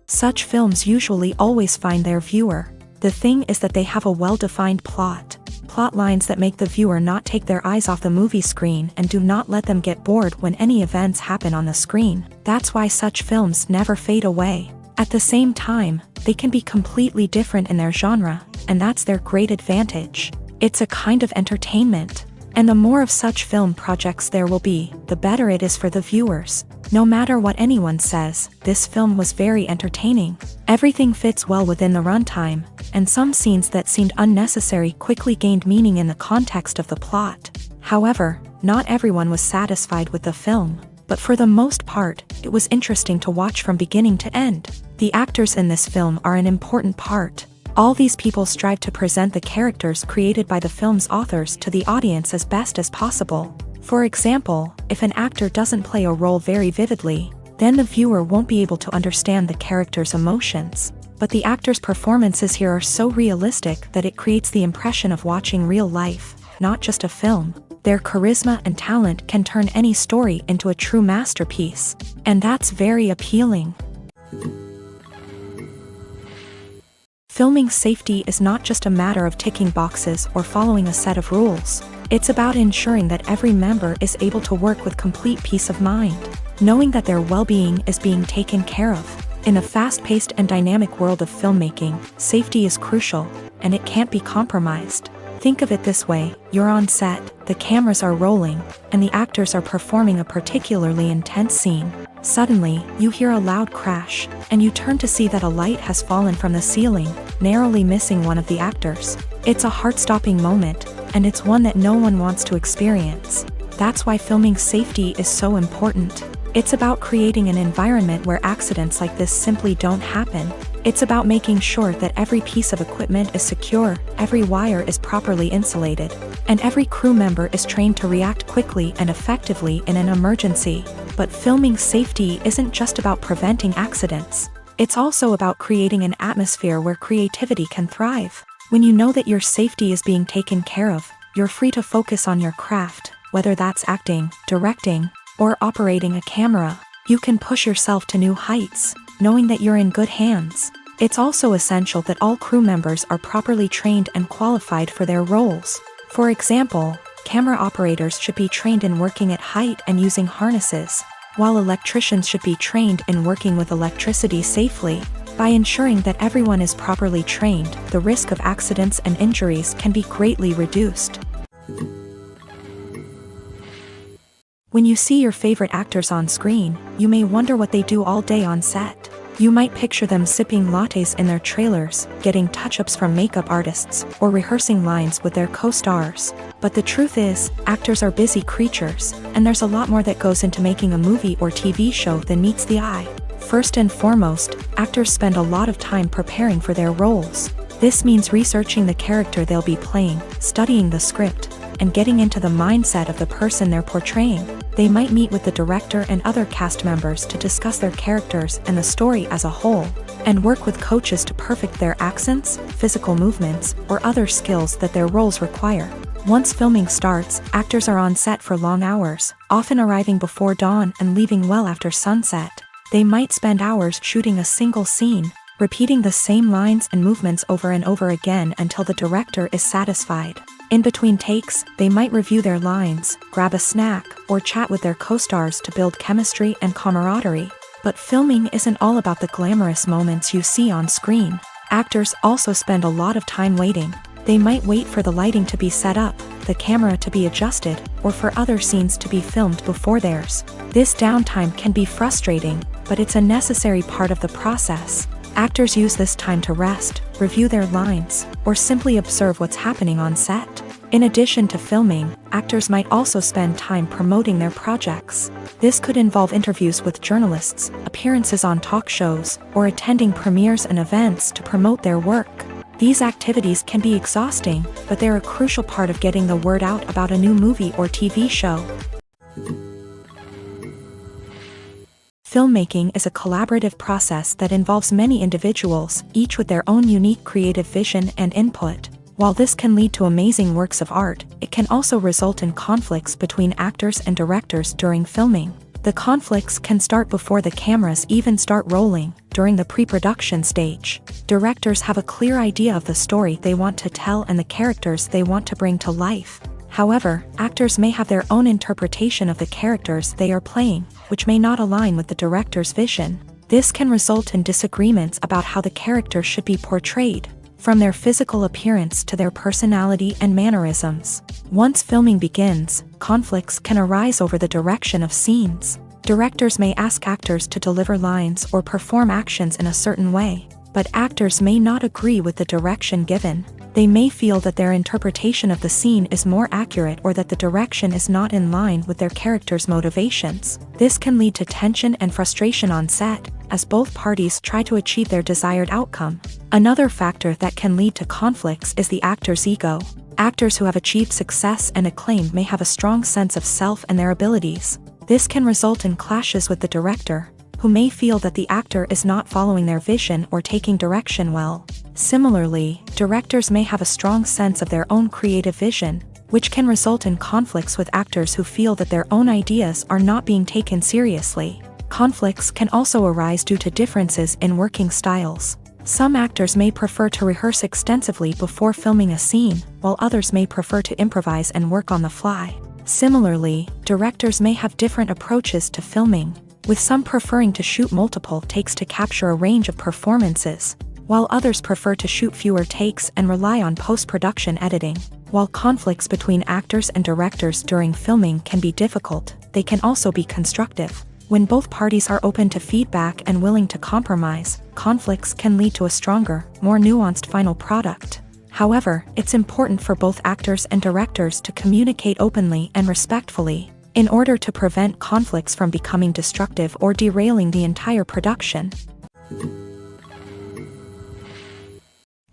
Such films usually always find their viewer. The thing is that they have a well-defined plot lines that make the viewer not take their eyes off the movie screen and do not let them get bored when any events happen on the screen. That's why such films never fade away. At the same time, they can be completely different in their genre, and that's their great advantage. It's a kind of entertainment. And the more of such film projects there will be, the better it is for the viewers. No matter what anyone says, this film was very entertaining. Everything fits well within the runtime, and some scenes that seemed unnecessary quickly gained meaning in the context of the plot. However, not everyone was satisfied with the film, but for the most part, it was interesting to watch from beginning to end. The actors in this film are an important part. All these people strive to present the characters created by the film's authors to the audience as best as possible. For example, if an actor doesn't play a role very vividly, then the viewer won't be able to understand the character's emotions. But the actors' performances here are so realistic that it creates the impression of watching real life, not just a film. Their charisma and talent can turn any story into a true masterpiece, and that's very appealing. Filming safety is not just a matter of ticking boxes or following a set of rules. It's about ensuring that every member is able to work with complete peace of mind, knowing that their well-being is being taken care of. In a fast-paced and dynamic world of filmmaking, safety is crucial, and it can't be compromised. Think of it this way: you're on set, the cameras are rolling, and the actors are performing a particularly intense scene. Suddenly, you hear a loud crash, and you turn to see that a light has fallen from the ceiling, narrowly missing one of the actors. It's a heart-stopping moment, and it's one that no one wants to experience. That's why filming safety is so important. It's about creating an environment where accidents like this simply don't happen. It's about making sure that every piece of equipment is secure, every wire is properly insulated, and every crew member is trained to react quickly and effectively in an emergency. But filming safety isn't just about preventing accidents. It's also about creating an atmosphere where creativity can thrive. When you know that your safety is being taken care of, you're free to focus on your craft, whether that's acting, directing, or operating a camera. You can push yourself to new heights, knowing that you're in good hands. It's also essential that all crew members are properly trained and qualified for their roles. For example, camera operators should be trained in working at height and using harnesses, while electricians should be trained in working with electricity safely. By ensuring that everyone is properly trained, the risk of accidents and injuries can be greatly reduced. When you see your favorite actors on screen, you may wonder what they do all day on set. You might picture them sipping lattes in their trailers, getting touch-ups from makeup artists, or rehearsing lines with their co-stars. But the truth is, actors are busy creatures, and there's a lot more that goes into making a movie or TV show than meets the eye. First and foremost, actors spend a lot of time preparing for their roles. This means researching the character they'll be playing, studying the script, and getting into the mindset of the person they're portraying. They might meet with the director and other cast members to discuss their characters and the story as a whole, and work with coaches to perfect their accents, physical movements, or other skills that their roles require. Once filming starts, actors are on set for long hours, often arriving before dawn and leaving well after sunset. They might spend hours shooting a single scene, repeating the same lines and movements over and over again until the director is satisfied. In between takes, they might review their lines, grab a snack, or chat with their co-stars to build chemistry and camaraderie. But filming isn't all about the glamorous moments you see on screen. Actors also spend a lot of time waiting. They might wait for the lighting to be set up, the camera to be adjusted, or for other scenes to be filmed before theirs. This downtime can be frustrating, but it's a necessary part of the process. Actors use this time to rest, review their lines, or simply observe what's happening on set. In addition to filming, actors might also spend time promoting their projects. This could involve interviews with journalists, appearances on talk shows, or attending premieres and events to promote their work. These activities can be exhausting, but they're a crucial part of getting the word out about a new movie or TV show. Filmmaking is a collaborative process that involves many individuals, each with their own unique creative vision and input. While this can lead to amazing works of art, it can also result in conflicts between actors and directors during filming. The conflicts can start before the cameras even start rolling, during the pre-production stage. Directors have a clear idea of the story they want to tell and the characters they want to bring to life. However, actors may have their own interpretation of the characters they are playing, which may not align with the director's vision. This can result in disagreements about how the character should be portrayed, from their physical appearance to their personality and mannerisms. Once filming begins, conflicts can arise over the direction of scenes. Directors may ask actors to deliver lines or perform actions in a certain way, but actors may not agree with the direction given. They may feel that their interpretation of the scene is more accurate or that the direction is not in line with their character's motivations. This can lead to tension and frustration on set, as both parties try to achieve their desired outcome. Another factor that can lead to conflicts is the actor's ego. Actors who have achieved success and acclaim may have a strong sense of self and their abilities. This can result in clashes with the director, who may feel that the actor is not following their vision or taking direction well. Similarly, directors may have a strong sense of their own creative vision, which can result in conflicts with actors who feel that their own ideas are not being taken seriously. Conflicts can also arise due to differences in working styles. Some actors may prefer to rehearse extensively before filming a scene, while others may prefer to improvise and work on the fly. Similarly, directors may have different approaches to filming, with some preferring to shoot multiple takes to capture a range of performances, while others prefer to shoot fewer takes and rely on post-production editing. While conflicts between actors and directors during filming can be difficult, they can also be constructive. When both parties are open to feedback and willing to compromise, conflicts can lead to a stronger, more nuanced final product. However, it's important for both actors and directors to communicate openly and respectfully, in order to prevent conflicts from becoming destructive or derailing the entire production.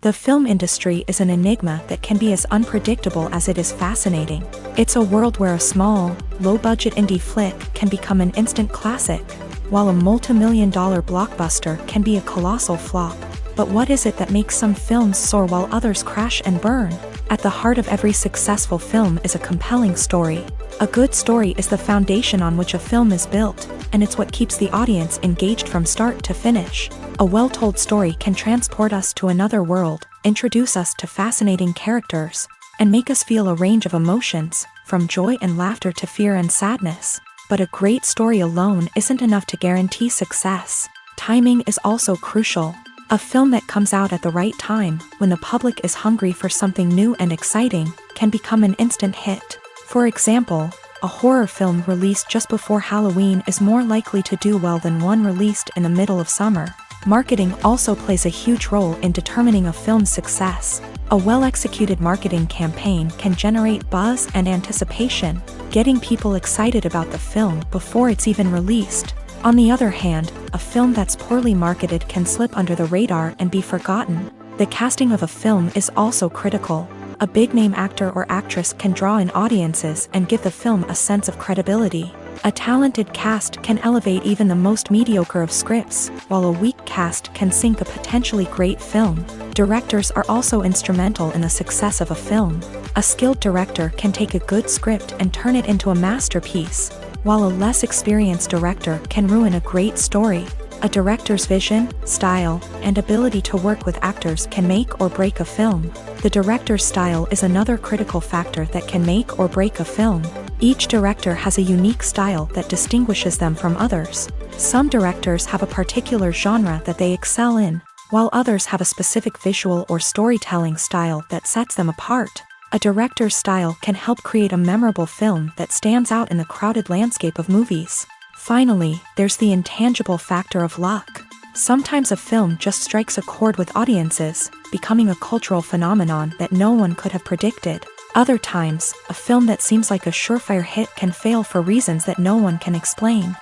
The film industry is an enigma that can be as unpredictable as it is fascinating. It's a world where a small, low-budget indie flick can become an instant classic, while a multi-million-dollar blockbuster can be a colossal flop. But what is it that makes some films soar while others crash and burn? At the heart of every successful film is a compelling story. A good story is the foundation on which a film is built, and it's what keeps the audience engaged from start to finish. A well-told story can transport us to another world, introduce us to fascinating characters, and make us feel a range of emotions, from joy and laughter to fear and sadness. But a great story alone isn't enough to guarantee success. Timing is also crucial. A film that comes out at the right time, when the public is hungry for something new and exciting, can become an instant hit. For example, a horror film released just before Halloween is more likely to do well than one released in the middle of summer. Marketing also plays a huge role in determining a film's success. A well-executed marketing campaign can generate buzz and anticipation, getting people excited about the film before it's even released. On the other hand, a film that's poorly marketed can slip under the radar and be forgotten. The casting of a film is also critical. A big-name actor or actress can draw in audiences and give the film a sense of credibility. A talented cast can elevate even the most mediocre of scripts, while a weak cast can sink a potentially great film. Directors are also instrumental in the success of a film. A skilled director can take a good script and turn it into a masterpiece, while a less experienced director can ruin a great story. A director's vision, style, and ability to work with actors can make or break a film. The director's style is another critical factor that can make or break a film. Each director has a unique style that distinguishes them from others. Some directors have a particular genre that they excel in, while others have a specific visual or storytelling style that sets them apart. A director's style can help create a memorable film that stands out in the crowded landscape of movies. Finally, there's the intangible factor of luck. Sometimes a film just strikes a chord with audiences, becoming a cultural phenomenon that no one could have predicted. Other times, a film that seems like a surefire hit can fail for reasons that no one can explain.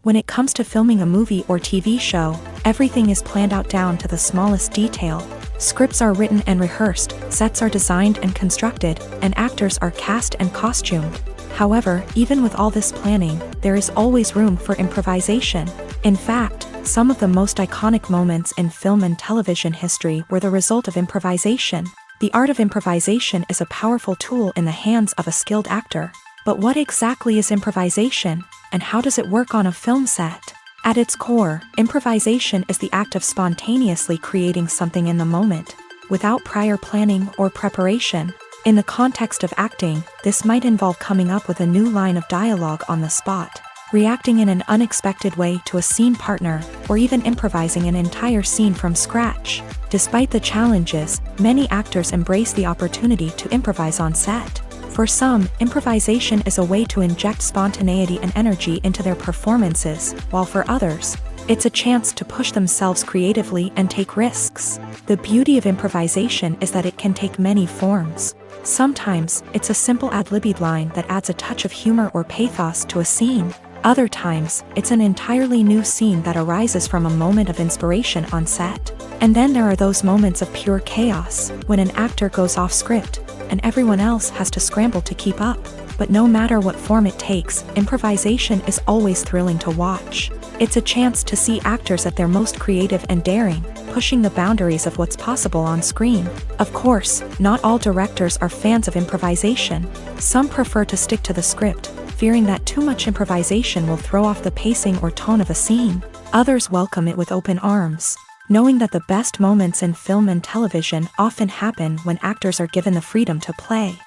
When it comes to filming a movie or TV show, everything is planned out down to the smallest detail. Scripts are written and rehearsed, sets are designed and constructed, and actors are cast and costumed. However, even with all this planning, there is always room for improvisation. In fact, some of the most iconic moments in film and television history were the result of improvisation. The art of improvisation is a powerful tool in the hands of a skilled actor. But what exactly is improvisation, and how does it work on a film set? At its core, improvisation is the act of spontaneously creating something in the moment, without prior planning or preparation. In the context of acting, this might involve coming up with a new line of dialogue on the spot, reacting in an unexpected way to a scene partner, or even improvising an entire scene from scratch. Despite the challenges, many actors embrace the opportunity to improvise on set. For some, improvisation is a way to inject spontaneity and energy into their performances, while for others, it's a chance to push themselves creatively and take risks. The beauty of improvisation is that it can take many forms. Sometimes, it's a simple ad-libbed line that adds a touch of humor or pathos to a scene. Other times, it's an entirely new scene that arises from a moment of inspiration on set. And then there are those moments of pure chaos, when an actor goes off script, and everyone else has to scramble to keep up. But no matter what form it takes, improvisation is always thrilling to watch. It's a chance to see actors at their most creative and daring, pushing the boundaries of what's possible on screen. Of course, not all directors are fans of improvisation. Some prefer to stick to the script, fearing that too much improvisation will throw off the pacing or tone of a scene. Others welcome it with open arms, knowing that the best moments in film and television often happen when actors are given the freedom to play.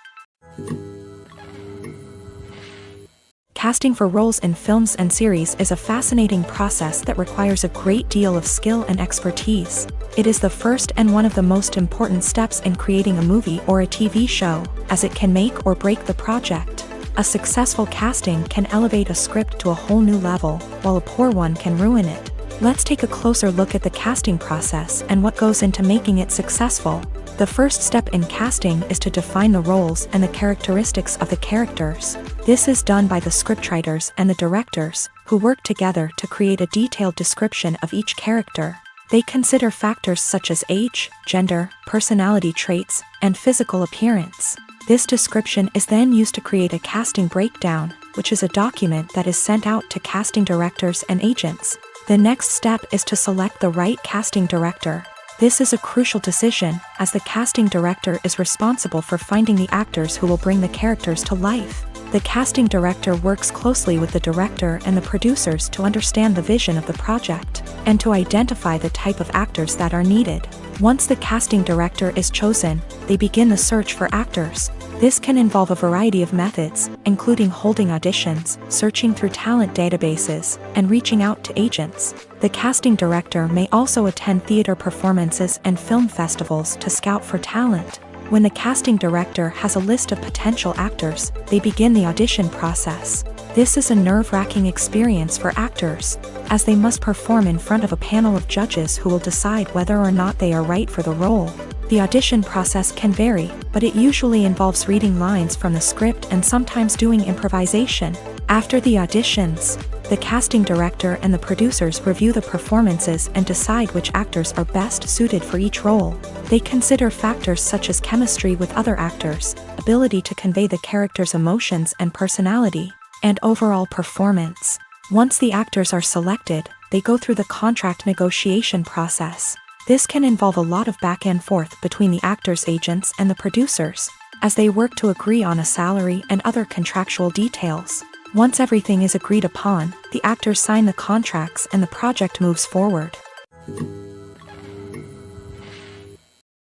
Casting for roles in films and series is a fascinating process that requires a great deal of skill and expertise. It is the first and one of the most important steps in creating a movie or a TV show, as it can make or break the project. A successful casting can elevate a script to a whole new level, while a poor one can ruin it. Let's take a closer look at the casting process and what goes into making it successful. The first step in casting is to define the roles and the characteristics of the characters. This is done by the scriptwriters and the directors, who work together to create a detailed description of each character. They consider factors such as age, gender, personality traits, and physical appearance. This description is then used to create a casting breakdown, which is a document that is sent out to casting directors and agents. The next step is to select the right casting director. This is a crucial decision, as the casting director is responsible for finding the actors who will bring the characters to life. The casting director works closely with the director and the producers to understand the vision of the project, and to identify the type of actors that are needed. Once the casting director is chosen, they begin the search for actors. This can involve a variety of methods, including holding auditions, searching through talent databases, and reaching out to agents. The casting director may also attend theater performances and film festivals to scout for talent. When the casting director has a list of potential actors, they begin the audition process. This is a nerve-wracking experience for actors, as they must perform in front of a panel of judges who will decide whether or not they are right for the role. The audition process can vary, but it usually involves reading lines from the script and sometimes doing improvisation. After the auditions, the casting director and the producers review the performances and decide which actors are best suited for each role. They consider factors such as chemistry with other actors, ability to convey the character's emotions and personality, and overall performance. Once the actors are selected, they go through the contract negotiation process. This can involve a lot of back and forth between the actors' agents and the producers, as they work to agree on a salary and other contractual details. Once everything is agreed upon, the actors sign the contracts and the project moves forward.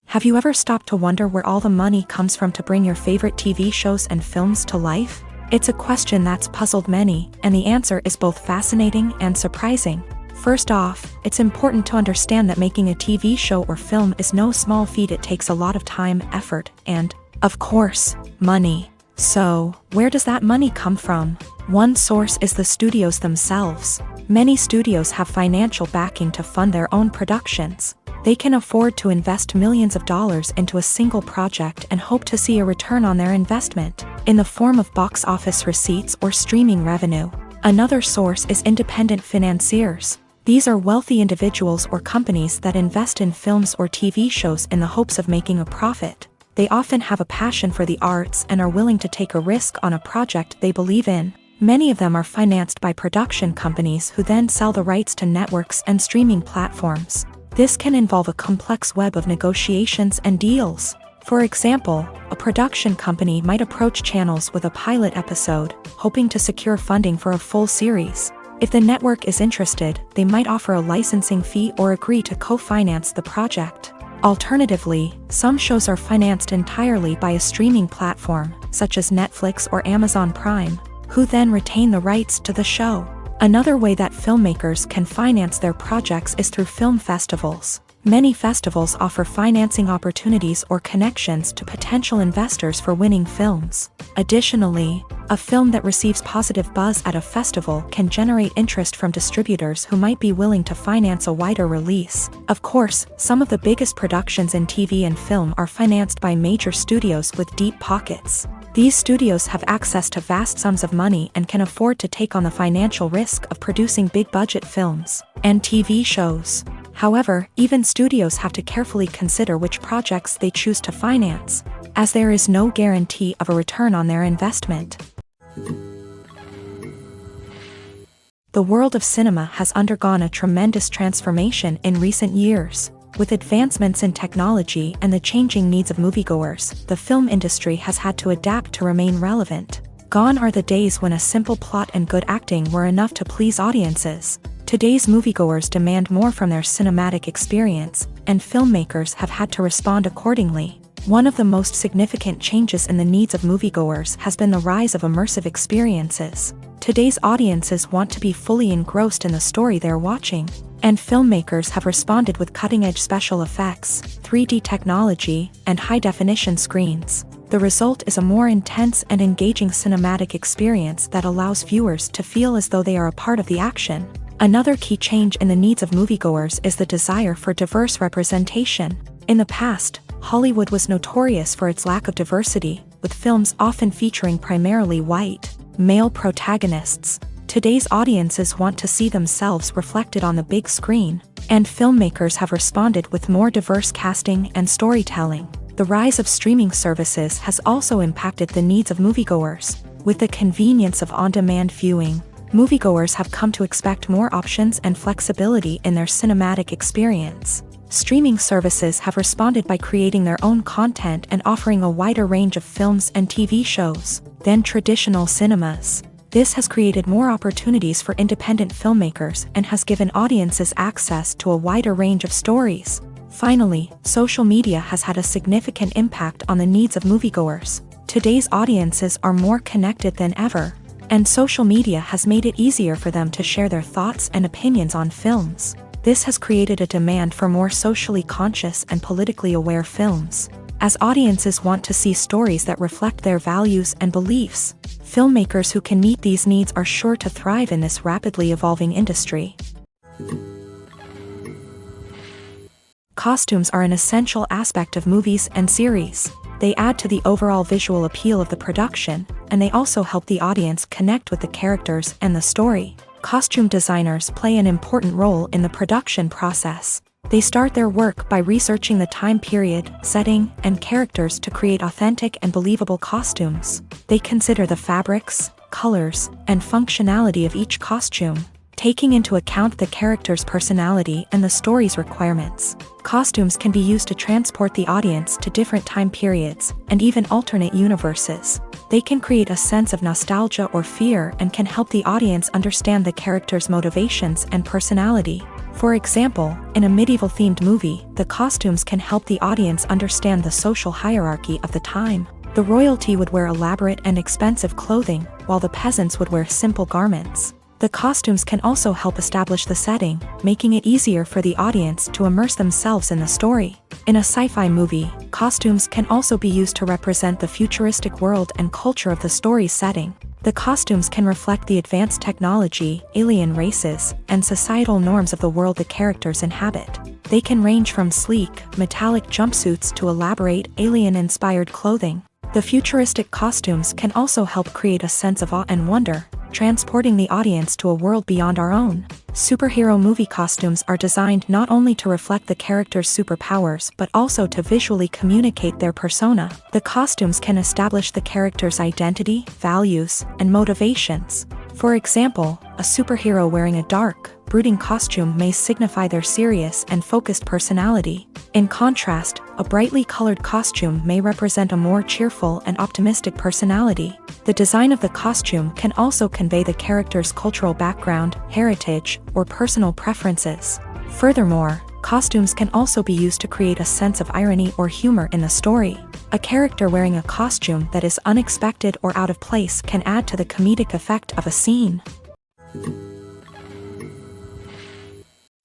Have you ever stopped to wonder where all the money comes from to bring your favorite TV shows and films to life? It's a question that's puzzled many, and the answer is both fascinating and surprising. First off, it's important to understand that making a TV show or film is no small feat. It takes a lot of time, effort, and, of course, money. So, where does that money come from? One source is the studios themselves. Many studios have financial backing to fund their own productions. They can afford to invest millions of dollars into a single project and hope to see a return on their investment, in the form of box office receipts or streaming revenue. Another source is independent financiers. These are wealthy individuals or companies that invest in films or TV shows in the hopes of making a profit. They often have a passion for the arts and are willing to take a risk on a project they believe in. Many of them are financed by production companies who then sell the rights to networks and streaming platforms. This can involve a complex web of negotiations and deals. For example, a production company might approach channels with a pilot episode, hoping to secure funding for a full series. If the network is interested, they might offer a licensing fee or agree to co-finance the project. Alternatively, some shows are financed entirely by a streaming platform, such as Netflix or Amazon Prime, who then retain the rights to the show. Another way that filmmakers can finance their projects is through film festivals. Many festivals offer financing opportunities or connections to potential investors for winning films. Additionally, a film that receives positive buzz at a festival can generate interest from distributors who might be willing to finance a wider release. Of course, some of the biggest productions in TV and film are financed by major studios with deep pockets. These studios have access to vast sums of money and can afford to take on the financial risk of producing big-budget films and TV shows. However, even studios have to carefully consider which projects they choose to finance, as there is no guarantee of a return on their investment. The world of cinema has undergone a tremendous transformation in recent years. With advancements in technology and the changing needs of moviegoers, the film industry has had to adapt to remain relevant. Gone are the days when a simple plot and good acting were enough to please audiences. Today's moviegoers demand more from their cinematic experience, and filmmakers have had to respond accordingly. One of the most significant changes in the needs of moviegoers has been the rise of immersive experiences. Today's audiences want to be fully engrossed in the story they're watching, and filmmakers have responded with cutting-edge special effects, 3D technology, and high-definition screens. The result is a more intense and engaging cinematic experience that allows viewers to feel as though they are a part of the action. Another key change in the needs of moviegoers is the desire for diverse representation. In the past, Hollywood was notorious for its lack of diversity, with films often featuring primarily white, male protagonists. Today's audiences want to see themselves reflected on the big screen, and filmmakers have responded with more diverse casting and storytelling. The rise of streaming services has also impacted the needs of moviegoers. With the convenience of on-demand viewing, moviegoers have come to expect more options and flexibility in their cinematic experience. Streaming services have responded by creating their own content and offering a wider range of films and TV shows than traditional cinemas. This has created more opportunities for independent filmmakers and has given audiences access to a wider range of stories. Finally, social media has had a significant impact on the needs of moviegoers. Today's audiences are more connected than ever, and social media has made it easier for them to share their thoughts and opinions on films. This has created a demand for more socially conscious and politically aware films. As audiences want to see stories that reflect their values and beliefs, filmmakers who can meet these needs are sure to thrive in this rapidly evolving industry. Costumes are an essential aspect of movies and series. They add to the overall visual appeal of the production, and they also help the audience connect with the characters and the story. Costume designers play an important role in the production process. They start their work by researching the time period, setting, and characters to create authentic and believable costumes. They consider the fabrics, colors, and functionality of each costume, taking into account the character's personality and the story's requirements. Costumes can be used to transport the audience to different time periods and even alternate universes. They can create a sense of nostalgia or fear and can help the audience understand the character's motivations and personality. For example, in a medieval-themed movie, the costumes can help the audience understand the social hierarchy of the time. The royalty would wear elaborate and expensive clothing, while the peasants would wear simple garments. The costumes can also help establish the setting, making it easier for the audience to immerse themselves in the story. In a sci-fi movie, costumes can also be used to represent the futuristic world and culture of the story's setting. The costumes can reflect the advanced technology, alien races, and societal norms of the world the characters inhabit. They can range from sleek, metallic jumpsuits to elaborate, alien-inspired clothing. The futuristic costumes can also help create a sense of awe and wonder, transporting the audience to a world beyond our own. Superhero movie costumes are designed not only to reflect the character's superpowers but also to visually communicate their persona. The costumes can establish the character's identity, values, and motivations. For example, a superhero wearing a dark, brooding costume may signify their serious and focused personality. In contrast, a brightly colored costume may represent a more cheerful and optimistic personality. The design of the costume can also convey the character's cultural background, heritage, or personal preferences. Furthermore, costumes can also be used to create a sense of irony or humor in the story. A character wearing a costume that is unexpected or out of place can add to the comedic effect of a scene.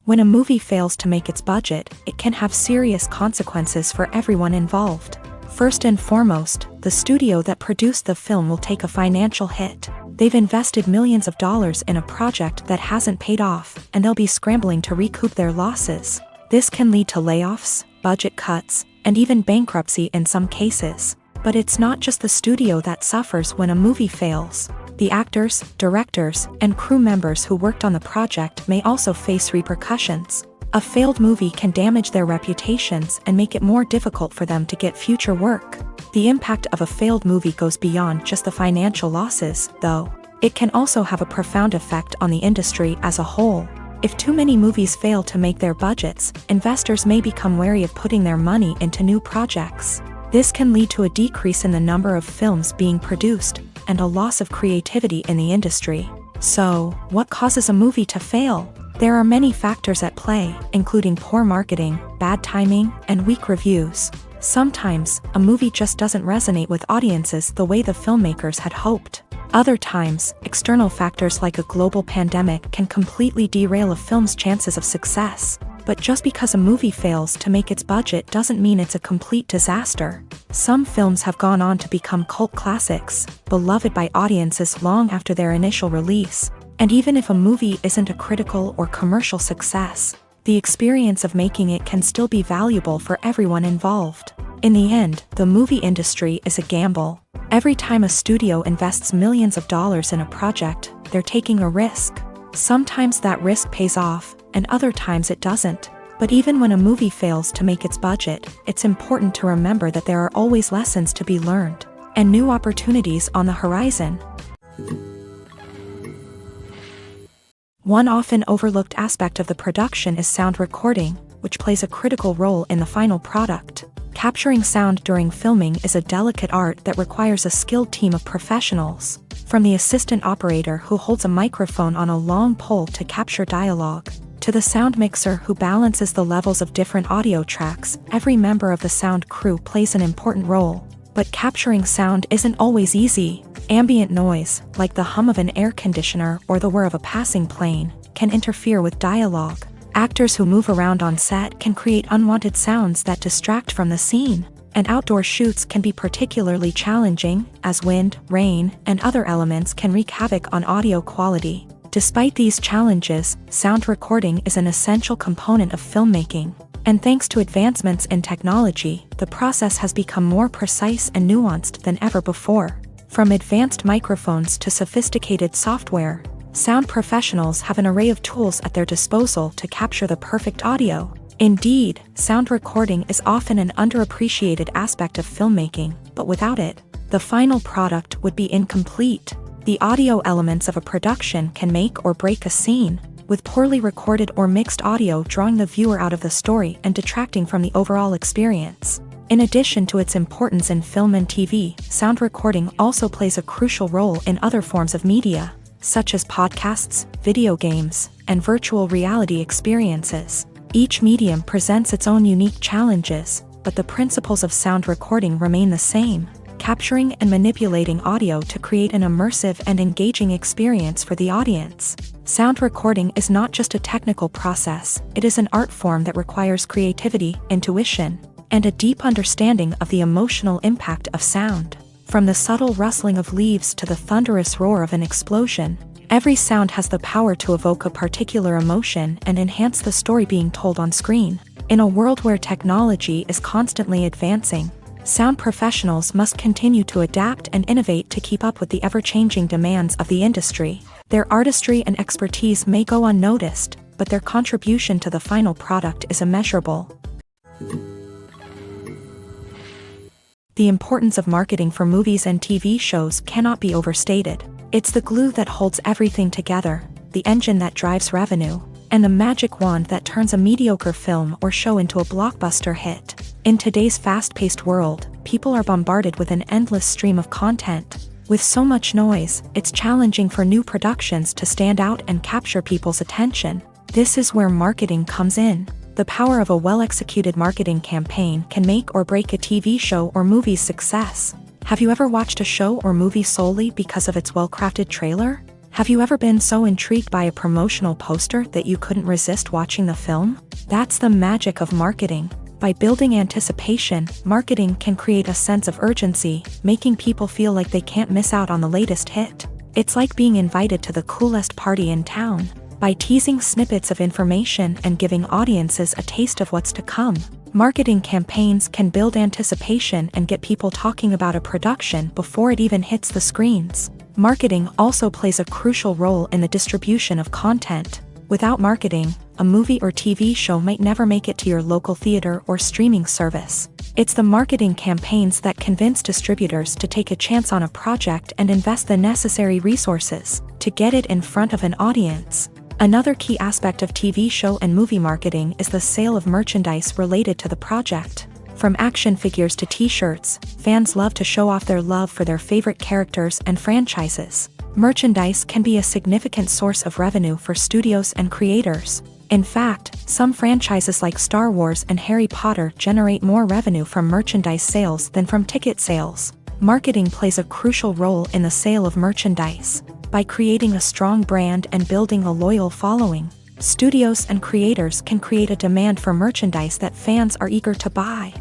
When a movie fails to make its budget, it can have serious consequences for everyone involved. First and foremost, the studio that produced the film will take a financial hit. They've invested millions of dollars in a project that hasn't paid off, and they'll be scrambling to recoup their losses. This can lead to layoffs, budget cuts, and even bankruptcy in some cases. But it's not just the studio that suffers when a movie fails. The actors, directors, and crew members who worked on the project may also face repercussions. A failed movie can damage their reputations and make it more difficult for them to get future work. The impact of a failed movie goes beyond just the financial losses, though. It can also have a profound effect on the industry as a whole. If too many movies fail to make their budgets, investors may become wary of putting their money into new projects. This can lead to a decrease in the number of films being produced, and a loss of creativity in the industry. So, what causes a movie to fail? There are many factors at play, including poor marketing, bad timing, and weak reviews. Sometimes, a movie just doesn't resonate with audiences the way the filmmakers had hoped. Other times, external factors like a global pandemic can completely derail a film's chances of success. But just because a movie fails to make its budget doesn't mean it's a complete disaster. Some films have gone on to become cult classics, beloved by audiences long after their initial release. And even if a movie isn't a critical or commercial success, the experience of making it can still be valuable for everyone involved. In the end, the movie industry is a gamble. Every time a studio invests millions of dollars in a project, they're taking a risk. Sometimes that risk pays off, and other times it doesn't. But even when a movie fails to make its budget, it's important to remember that there are always lessons to be learned, and new opportunities on the horizon. One often overlooked aspect of the production is sound recording, which plays a critical role in the final product. Capturing sound during filming is a delicate art that requires a skilled team of professionals. From the assistant operator who holds a microphone on a long pole to capture dialogue, to the sound mixer who balances the levels of different audio tracks, every member of the sound crew plays an important role. But capturing sound isn't always easy. Ambient noise, like the hum of an air conditioner or the whir of a passing plane, can interfere with dialogue. Actors who move around on set can create unwanted sounds that distract from the scene. And outdoor shoots can be particularly challenging, as wind, rain, and other elements can wreak havoc on audio quality. Despite these challenges, sound recording is an essential component of filmmaking. And thanks to advancements in technology, the process has become more precise and nuanced than ever before. From advanced microphones to sophisticated software, sound professionals have an array of tools at their disposal to capture the perfect audio. Indeed, sound recording is often an underappreciated aspect of filmmaking, but without it, the final product would be incomplete. The audio elements of a production can make or break a scene, with poorly recorded or mixed audio drawing the viewer out of the story and detracting from the overall experience. In addition to its importance in film and TV, sound recording also plays a crucial role in other forms of media, such as podcasts, video games, and virtual reality experiences. Each medium presents its own unique challenges, but the principles of sound recording remain the same: capturing and manipulating audio to create an immersive and engaging experience for the audience. Sound recording is not just a technical process, it is an art form that requires creativity, intuition, and a deep understanding of the emotional impact of sound. From the subtle rustling of leaves to the thunderous roar of an explosion, every sound has the power to evoke a particular emotion and enhance the story being told on screen. In a world where technology is constantly advancing, sound professionals must continue to adapt and innovate to keep up with the ever-changing demands of the industry. Their artistry and expertise may go unnoticed, but their contribution to the final product is immeasurable. The importance of marketing for movies and TV shows cannot be overstated. It's the glue that holds everything together, the engine that drives revenue, and the magic wand that turns a mediocre film or show into a blockbuster hit. In today's fast-paced world, people are bombarded with an endless stream of content. With so much noise, it's challenging for new productions to stand out and capture people's attention. This is where marketing comes in. The power of a well-executed marketing campaign can make or break a TV show or movie's success. Have you ever watched a show or movie solely because of its well-crafted trailer? Have you ever been so intrigued by a promotional poster that you couldn't resist watching the film? That's the magic of marketing. By building anticipation, marketing can create a sense of urgency, making people feel like they can't miss out on the latest hit. It's like being invited to the coolest party in town. By teasing snippets of information and giving audiences a taste of what's to come, marketing campaigns can build anticipation and get people talking about a production before it even hits the screens. Marketing also plays a crucial role in the distribution of content. Without marketing, a movie or TV show might never make it to your local theater or streaming service. It's the marketing campaigns that convince distributors to take a chance on a project and invest the necessary resources to get it in front of an audience. Another key aspect of TV show and movie marketing is the sale of merchandise related to the project. From action figures to t-shirts, fans love to show off their love for their favorite characters and franchises. Merchandise can be a significant source of revenue for studios and creators. In fact, some franchises like Star Wars and Harry Potter generate more revenue from merchandise sales than from ticket sales. Marketing plays a crucial role in the sale of merchandise. By creating a strong brand and building a loyal following, studios and creators can create a demand for merchandise that fans are eager to buy.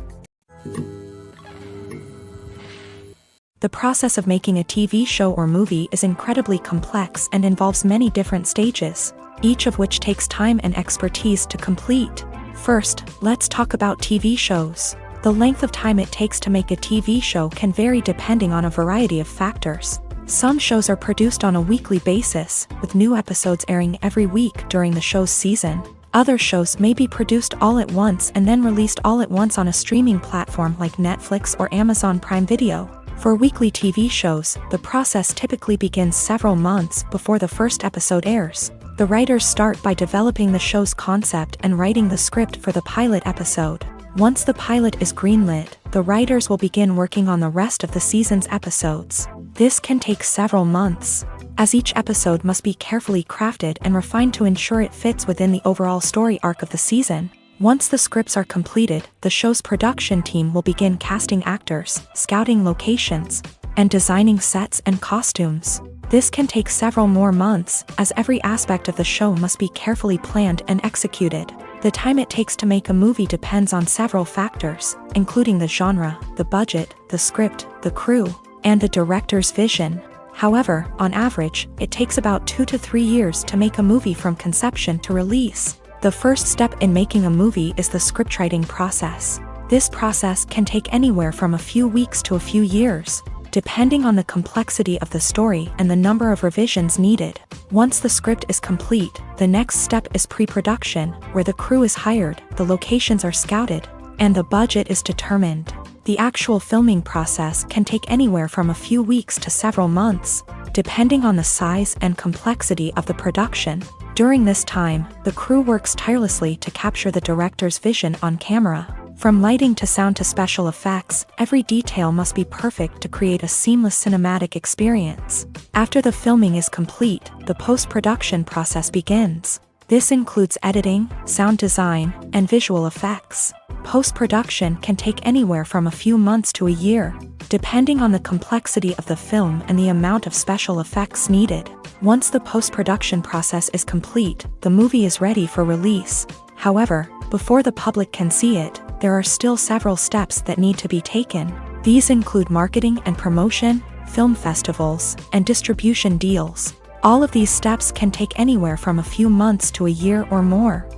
The process of making a TV show or movie is incredibly complex and involves many different stages, each of which takes time and expertise to complete. First, let's talk about TV shows. The length of time it takes to make a TV show can vary depending on a variety of factors. Some shows are produced on a weekly basis, with new episodes airing every week during the show's season. Other shows may be produced all at once and then released all at once on a streaming platform like Netflix or Amazon Prime Video. For weekly TV shows, the process typically begins several months before the first episode airs. The writers start by developing the show's concept and writing the script for the pilot episode. Once the pilot is greenlit, the writers will begin working on the rest of the season's episodes. This can take several months, as each episode must be carefully crafted and refined to ensure it fits within the overall story arc of the season. Once the scripts are completed, the show's production team will begin casting actors, scouting locations, and designing sets and costumes. This can take several more months, as every aspect of the show must be carefully planned and executed. The time it takes to make a movie depends on several factors, including the genre, the budget, the script, the crew, and the director's vision. However, on average, it takes about 2 to 3 years to make a movie from conception to release. The first step in making a movie is the scriptwriting process. This process can take anywhere from a few weeks to a few years, depending on the complexity of the story and the number of revisions needed. Once the script is complete, the next step is pre-production, where the crew is hired, the locations are scouted, and the budget is determined. The actual filming process can take anywhere from a few weeks to several months, depending on the size and complexity of the production. During this time, the crew works tirelessly to capture the director's vision on camera. From lighting to sound to special effects, every detail must be perfect to create a seamless cinematic experience. After the filming is complete, the post-production process begins. This includes editing, sound design, and visual effects. Post-production can take anywhere from a few months to a year, depending on the complexity of the film and the amount of special effects needed. Once the post-production process is complete, the movie is ready for release. However, before the public can see it, there are still several steps that need to be taken. These include marketing and promotion, film festivals, and distribution deals. All of these steps can take anywhere from a few months to a year or more.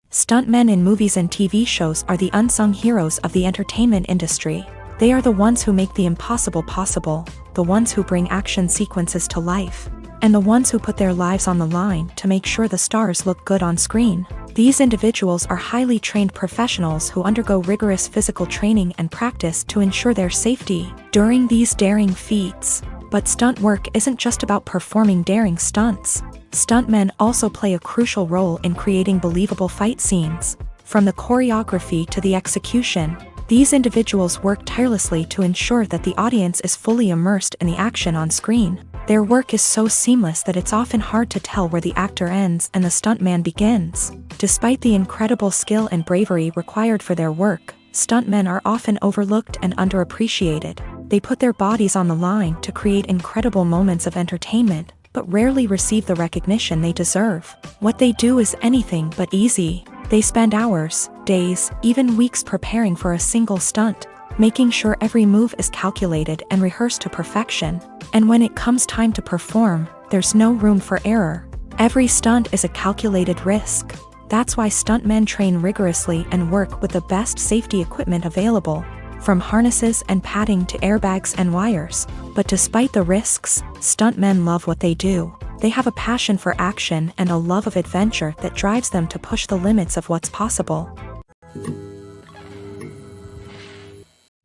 Stuntmen in movies and TV shows are the unsung heroes of the entertainment industry. They are the ones who make the impossible possible, the ones who bring action sequences to life, and the ones who put their lives on the line to make sure the stars look good on screen. These individuals are highly trained professionals who undergo rigorous physical training and practice to ensure their safety during these daring feats. But stunt work isn't just about performing daring stunts. Stuntmen also play a crucial role in creating believable fight scenes. From the choreography to the execution, these individuals work tirelessly to ensure that the audience is fully immersed in the action on screen. Their work is so seamless that it's often hard to tell where the actor ends and the stuntman begins. Despite the incredible skill and bravery required for their work, stuntmen are often overlooked and underappreciated. They put their bodies on the line to create incredible moments of entertainment, but rarely receive the recognition they deserve. What they do is anything but easy. They spend hours, days, even weeks preparing for a single stunt, making sure every move is calculated and rehearsed to perfection. And when it comes time to perform, there's no room for error. Every stunt is a calculated risk. That's why stuntmen train rigorously and work with the best safety equipment available, from harnesses and padding to airbags and wires. But despite the risks, stuntmen love what they do. They have a passion for action and a love of adventure that drives them to push the limits of what's possible.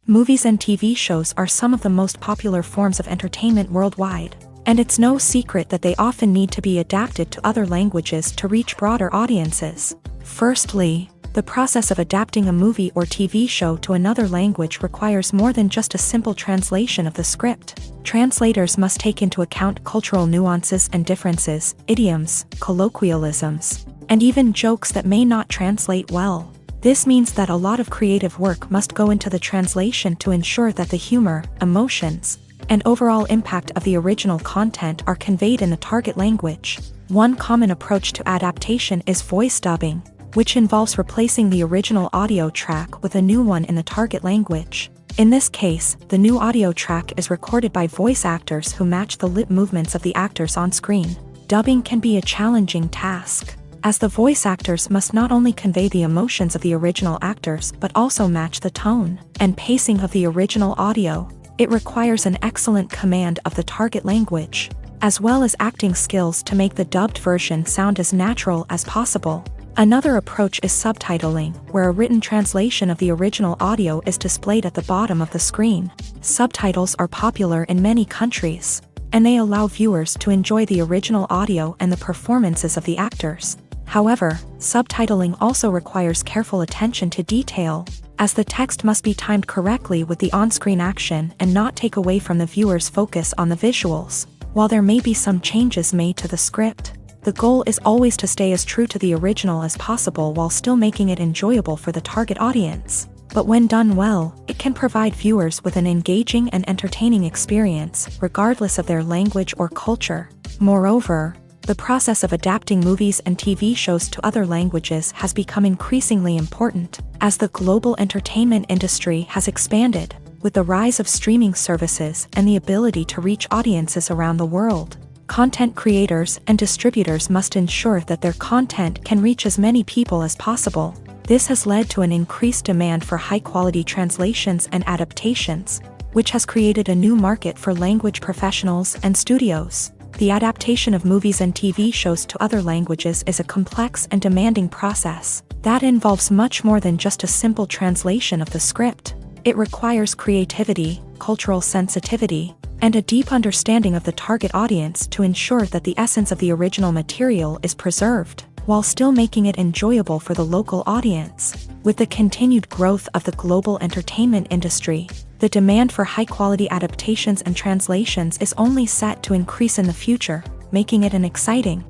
Movies and TV shows are some of the most popular forms of entertainment worldwide, and it's no secret that they often need to be adapted to other languages to reach broader audiences. Firstly, the process of adapting a movie or TV show to another language requires more than just a simple translation of the script. Translators must take into account cultural nuances and differences, idioms, colloquialisms, and even jokes that may not translate well. This means that a lot of creative work must go into the translation to ensure that the humor, emotions, and overall impact of the original content are conveyed in the target language. One common approach to adaptation is voice dubbing, which involves replacing the original audio track with a new one in the target language. In this case, the new audio track is recorded by voice actors who match the lip movements of the actors on screen. Dubbing can be a challenging task, as the voice actors must not only convey the emotions of the original actors but also match the tone and pacing of the original audio. It requires an excellent command of the target language, as well as acting skills to make the dubbed version sound as natural as possible. Another approach is subtitling, where a written translation of the original audio is displayed at the bottom of the screen. Subtitles are popular in many countries, and they allow viewers to enjoy the original audio and the performances of the actors. However, subtitling also requires careful attention to detail, as the text must be timed correctly with the on-screen action and not take away from the viewer's focus on the visuals. While there may be some changes made to the script, the goal is always to stay as true to the original as possible while still making it enjoyable for the target audience. But when done well, it can provide viewers with an engaging and entertaining experience, regardless of their language or culture. Moreover, the process of adapting movies and TV shows to other languages has become increasingly important, as the global entertainment industry has expanded, with the rise of streaming services and the ability to reach audiences around the world. Content creators and distributors must ensure that their content can reach as many people as possible. This has led to an increased demand for high-quality translations and adaptations, which has created a new market for language professionals and studios. The adaptation of movies and TV shows to other languages is a complex and demanding process that involves much more than just a simple translation of the script. It requires creativity, cultural sensitivity, and a deep understanding of the target audience to ensure that the essence of the original material is preserved, while still making it enjoyable for the local audience. With the continued growth of the global entertainment industry, the demand for high-quality adaptations and translations is only set to increase in the future, making it an exciting.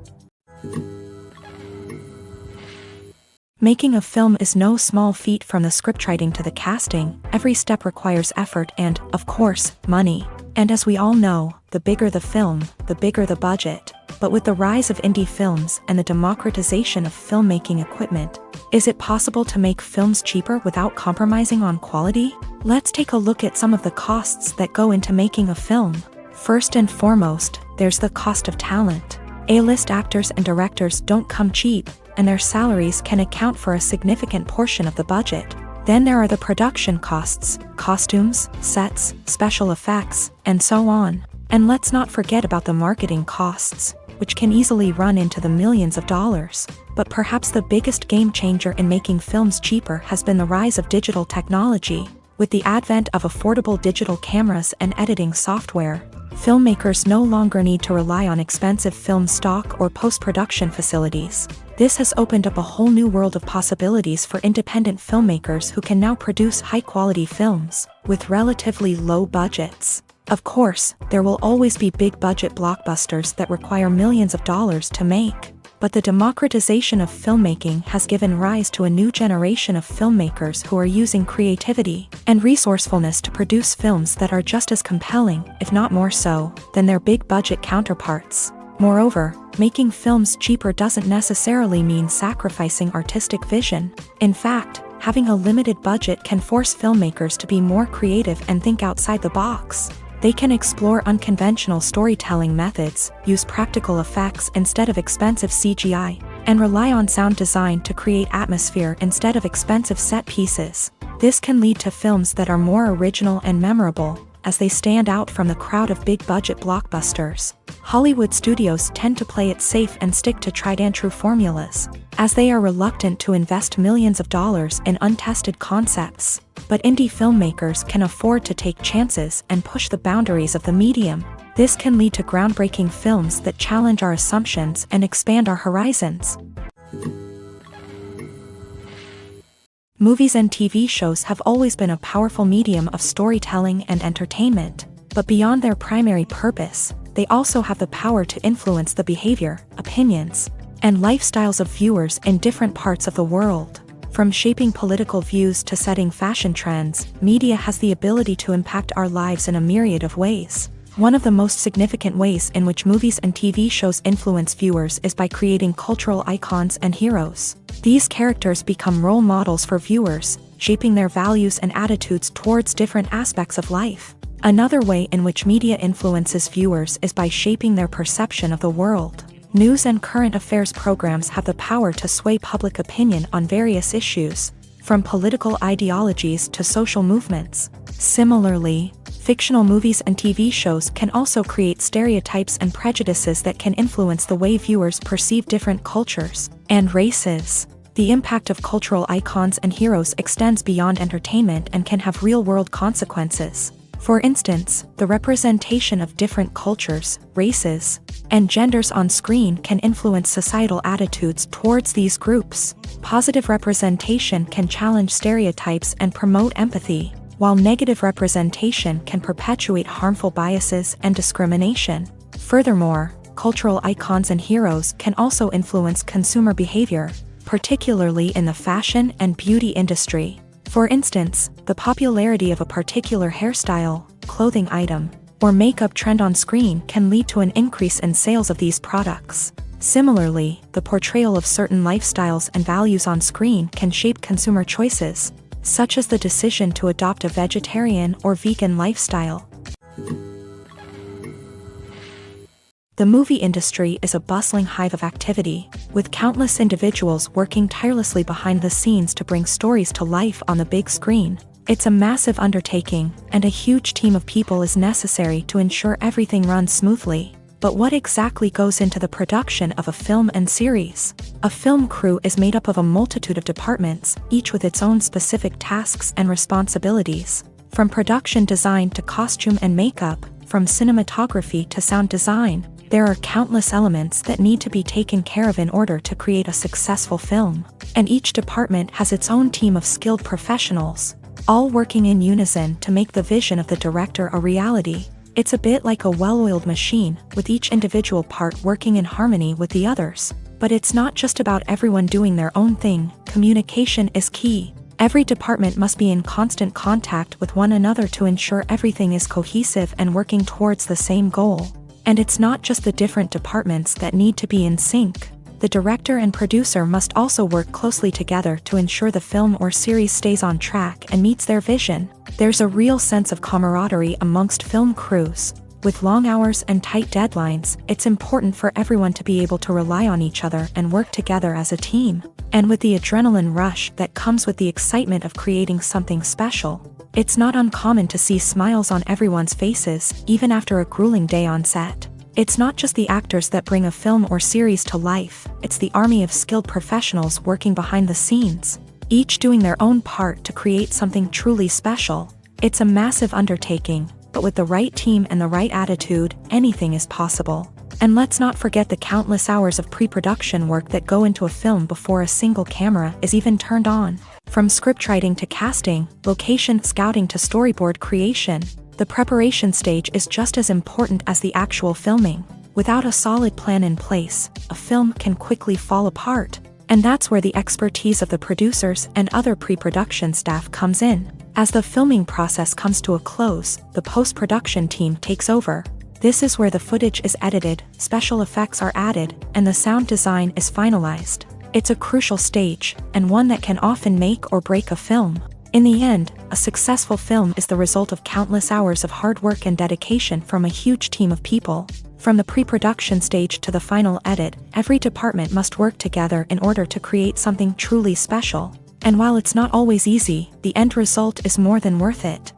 Making a film is no small feat. From the scriptwriting to the casting, every step requires effort and, of course, money. And as we all know, the bigger the film, the bigger the budget. But with the rise of indie films and the democratization of filmmaking equipment, is it possible to make films cheaper without compromising on quality? Let's take a look at some of the costs that go into making a film. First and foremost, there's the cost of talent. A-list actors and directors don't come cheap, and their salaries can account for a significant portion of the budget. Then there are the production costs, costumes, sets, special effects, and so on. And let's not forget about the marketing costs. which can easily run into the millions of dollars. But perhaps the biggest game changer in making films cheaper has been the rise of digital technology. With the advent of affordable digital cameras and editing software, filmmakers no longer need to rely on expensive film stock or post-production facilities. This has opened up a whole new world of possibilities for independent filmmakers who can now produce high-quality films with relatively low budgets. Of course, there will always be big-budget blockbusters that require millions of dollars to make. But the democratization of filmmaking has given rise to a new generation of filmmakers who are using creativity and resourcefulness to produce films that are just as compelling, if not more so, than their big-budget counterparts. Moreover, making films cheaper doesn't necessarily mean sacrificing artistic vision. In fact, having a limited budget can force filmmakers to be more creative and think outside the box. They can explore unconventional storytelling methods, use practical effects instead of expensive CGI, and rely on sound design to create atmosphere instead of expensive set pieces. This can lead to films that are more original and memorable, as they stand out from the crowd of big-budget blockbusters. Hollywood studios tend to play it safe and stick to tried-and-true formulas, as they are reluctant to invest millions of dollars in untested concepts. But indie filmmakers can afford to take chances and push the boundaries of the medium. This can lead to groundbreaking films that challenge our assumptions and expand our horizons. Movies and TV shows have always been a powerful medium of storytelling and entertainment, but beyond their primary purpose, they also have the power to influence the behavior, opinions, and lifestyles of viewers in different parts of the world. From shaping political views to setting fashion trends, media has the ability to impact our lives in a myriad of ways. One of the most significant ways in which movies and TV shows influence viewers is by creating cultural icons and heroes. These characters become role models for viewers, shaping their values and attitudes towards different aspects of life. Another way in which media influences viewers is by shaping their perception of the world. News and current affairs programs have the power to sway public opinion on various issues, from political ideologies to social movements. Similarly, fictional movies and TV shows can also create stereotypes and prejudices that can influence the way viewers perceive different cultures and races. The impact of cultural icons and heroes extends beyond entertainment and can have real-world consequences. For instance, the representation of different cultures, races, and genders on screen can influence societal attitudes towards these groups. Positive representation can challenge stereotypes and promote empathy, while negative representation can perpetuate harmful biases and discrimination. Furthermore, cultural icons and heroes can also influence consumer behavior, particularly in the fashion and beauty industry. For instance, the popularity of a particular hairstyle, clothing item, or makeup trend on screen can lead to an increase in sales of these products. Similarly, the portrayal of certain lifestyles and values on screen can shape consumer choices, such as the decision to adopt a vegetarian or vegan lifestyle. The movie industry is a bustling hive of activity, with countless individuals working tirelessly behind the scenes to bring stories to life on the big screen. It's a massive undertaking, and a huge team of people is necessary to ensure everything runs smoothly. But what exactly goes into the production of a film and series? A film crew is made up of a multitude of departments, each with its own specific tasks and responsibilities. From production design to costume and makeup, from cinematography to sound design, there are countless elements that need to be taken care of in order to create a successful film. And each department has its own team of skilled professionals, all working in unison to make the vision of the director a reality. It's a bit like a well-oiled machine, with each individual part working in harmony with the others. But it's not just about everyone doing their own thing. Communication is key. Every department must be in constant contact with one another to ensure everything is cohesive and working towards the same goal. And it's not just the different departments that need to be in sync. The director and producer must also work closely together to ensure the film or series stays on track and meets their vision. There's a real sense of camaraderie amongst film crews. With long hours and tight deadlines, it's important for everyone to be able to rely on each other and work together as a team. And with the adrenaline rush that comes with the excitement of creating something special, it's not uncommon to see smiles on everyone's faces, even after a grueling day on set. It's not just the actors that bring a film or series to life, it's the army of skilled professionals working behind the scenes, each doing their own part to create something truly special. It's a massive undertaking, but with the right team and the right attitude, anything is possible. And let's not forget the countless hours of pre-production work that go into a film before a single camera is even turned on. From scriptwriting to casting, location scouting to storyboard creation, the preparation stage is just as important as the actual filming. Without a solid plan in place, a film can quickly fall apart. And that's where the expertise of the producers and other pre-production staff comes in. As the filming process comes to a close, the post-production team takes over. This is where the footage is edited, special effects are added, and the sound design is finalized. It's a crucial stage, and one that can often make or break a film. In the end, a successful film is the result of countless hours of hard work and dedication from a huge team of people. From the pre-production stage to the final edit, every department must work together in order to create something truly special. And while it's not always easy, the end result is more than worth it.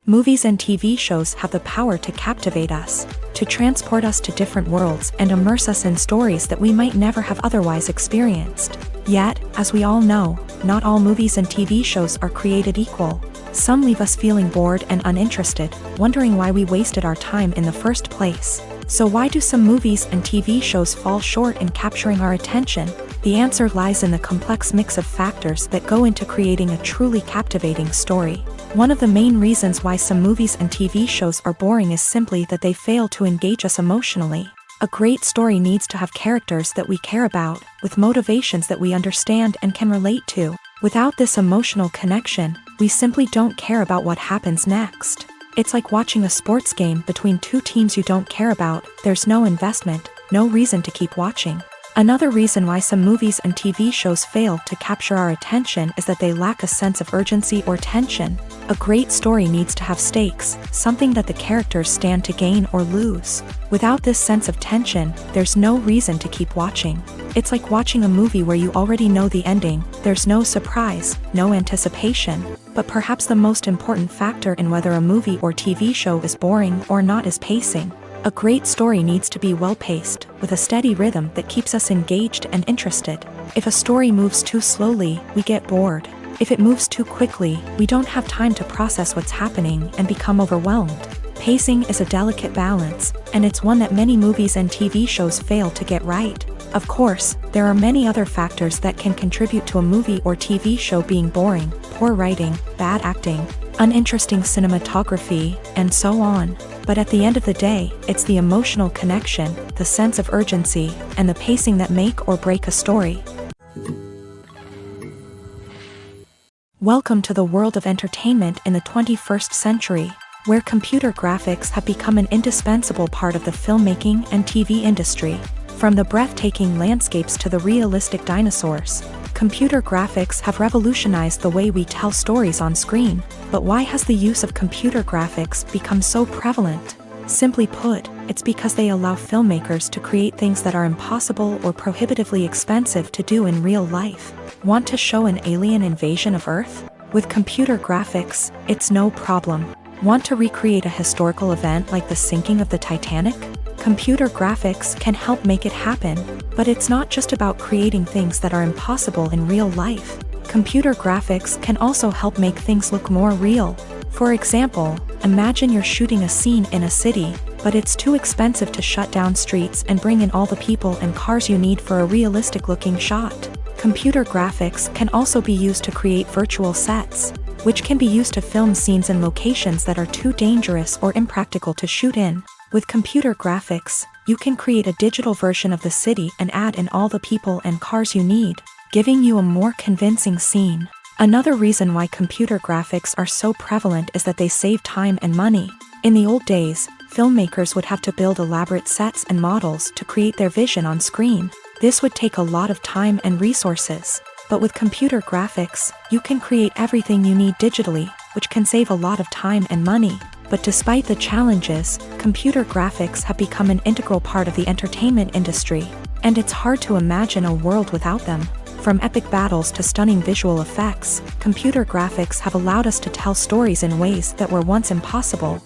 Movies and TV shows have the power to captivate us, to transport us to different worlds and immerse us in stories that we might never have otherwise experienced. Yet, as we all know, not all movies and TV shows are created equal. Some leave us feeling bored and uninterested, wondering why we wasted our time in the first place. So why do some movies and TV shows fall short in capturing our attention? The answer lies in the complex mix of factors that go into creating a truly captivating story. One of the main reasons why some movies and TV shows are boring is simply that they fail to engage us emotionally. A great story needs to have characters that we care about, with motivations that we understand and can relate to. Without this emotional connection, we simply don't care about what happens next. It's like watching a sports game between two teams you don't care about. There's no investment, no reason to keep watching. Another reason why some movies and TV shows fail to capture our attention is that they lack a sense of urgency or tension. A great story needs to have stakes, something that the characters stand to gain or lose. Without this sense of tension, there's no reason to keep watching. It's like watching a movie where you already know the ending. There's no surprise, no anticipation. But perhaps the most important factor in whether a movie or TV show is boring or not is pacing. A great story needs to be well-paced, with a steady rhythm that keeps us engaged and interested. If a story moves too slowly, we get bored. If it moves too quickly, we don't have time to process what's happening and become overwhelmed. Pacing is a delicate balance, and it's one that many movies and TV shows fail to get right. Of course, there are many other factors that can contribute to a movie or TV show being boring: poor writing, bad acting, uninteresting cinematography, and so on. But at the end of the day, it's the emotional connection, the sense of urgency, and the pacing that make or break a story. Welcome to the world of entertainment in the 21st century, where computer graphics have become an indispensable part of the filmmaking and TV industry. From the breathtaking landscapes to the realistic dinosaurs, computer graphics have revolutionized the way we tell stories on screen. But why has the use of computer graphics become so prevalent? Simply put, it's because they allow filmmakers to create things that are impossible or prohibitively expensive to do in real life. Want to show an alien invasion of Earth? With computer graphics, it's no problem. Want to recreate a historical event like the sinking of the Titanic? Computer graphics can help make it happen. But it's not just about creating things that are impossible in real life. Computer graphics can also help make things look more real. For example, imagine you're shooting a scene in a city, but it's too expensive to shut down streets and bring in all the people and cars you need for a realistic-looking shot. Computer graphics can also be used to create virtual sets, which can be used to film scenes in locations that are too dangerous or impractical to shoot in. With computer graphics, you can create a digital version of the city and add in all the people and cars you need, giving you a more convincing scene. Another reason why computer graphics are so prevalent is that they save time and money. In the old days, filmmakers would have to build elaborate sets and models to create their vision on screen. This would take a lot of time and resources. But with computer graphics, you can create everything you need digitally, which can save a lot of time and money. But despite the challenges, computer graphics have become an integral part of the entertainment industry, and it's hard to imagine a world without them. From epic battles to stunning visual effects, computer graphics have allowed us to tell stories in ways that were once impossible.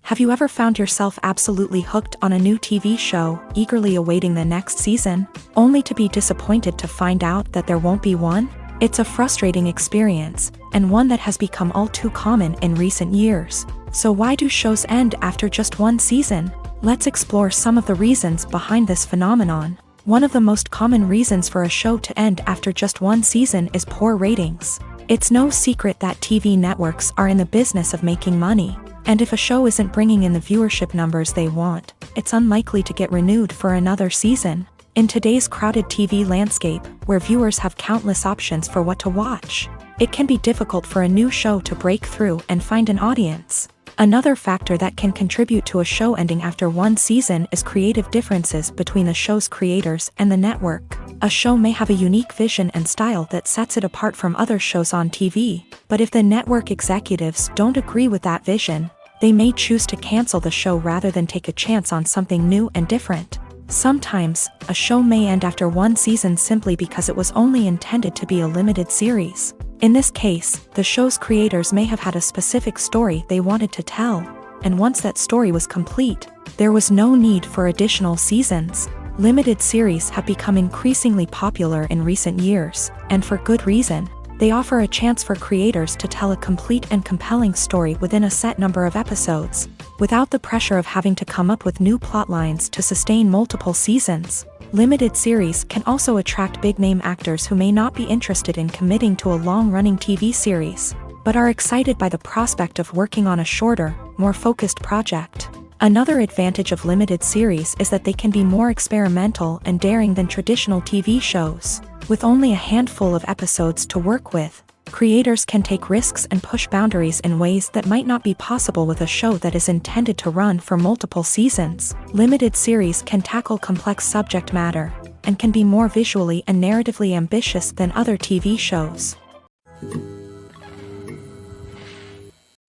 Have you ever found yourself absolutely hooked on a new TV show, eagerly awaiting the next season, only to be disappointed to find out that there won't be one? It's a frustrating experience, and one that has become all too common in recent years. So why do shows end after just one season? Let's explore some of the reasons behind this phenomenon. One of the most common reasons for a show to end after just one season is poor ratings. It's no secret that TV networks are in the business of making money. And if a show isn't bringing in the viewership numbers they want, it's unlikely to get renewed for another season. In today's crowded TV landscape, where viewers have countless options for what to watch, it can be difficult for a new show to break through and find an audience. Another factor that can contribute to a show ending after one season is creative differences between the show's creators and the network. A show may have a unique vision and style that sets it apart from other shows on TV, but if the network executives don't agree with that vision, they may choose to cancel the show rather than take a chance on something new and different. Sometimes, a show may end after one season simply because it was only intended to be a limited series. In this case, the show's creators may have had a specific story they wanted to tell, and once that story was complete, there was no need for additional seasons. Limited series have become increasingly popular in recent years, and for good reason. They offer a chance for creators to tell a complete and compelling story within a set number of episodes, without the pressure of having to come up with new plotlines to sustain multiple seasons. Limited series can also attract big-name actors who may not be interested in committing to a long-running TV series, but are excited by the prospect of working on a shorter, more focused project. Another advantage of limited series is that they can be more experimental and daring than traditional TV shows. With only a handful of episodes to work with, creators can take risks and push boundaries in ways that might not be possible with a show that is intended to run for multiple seasons. Limited series can tackle complex subject matter, and can be more visually and narratively ambitious than other TV shows.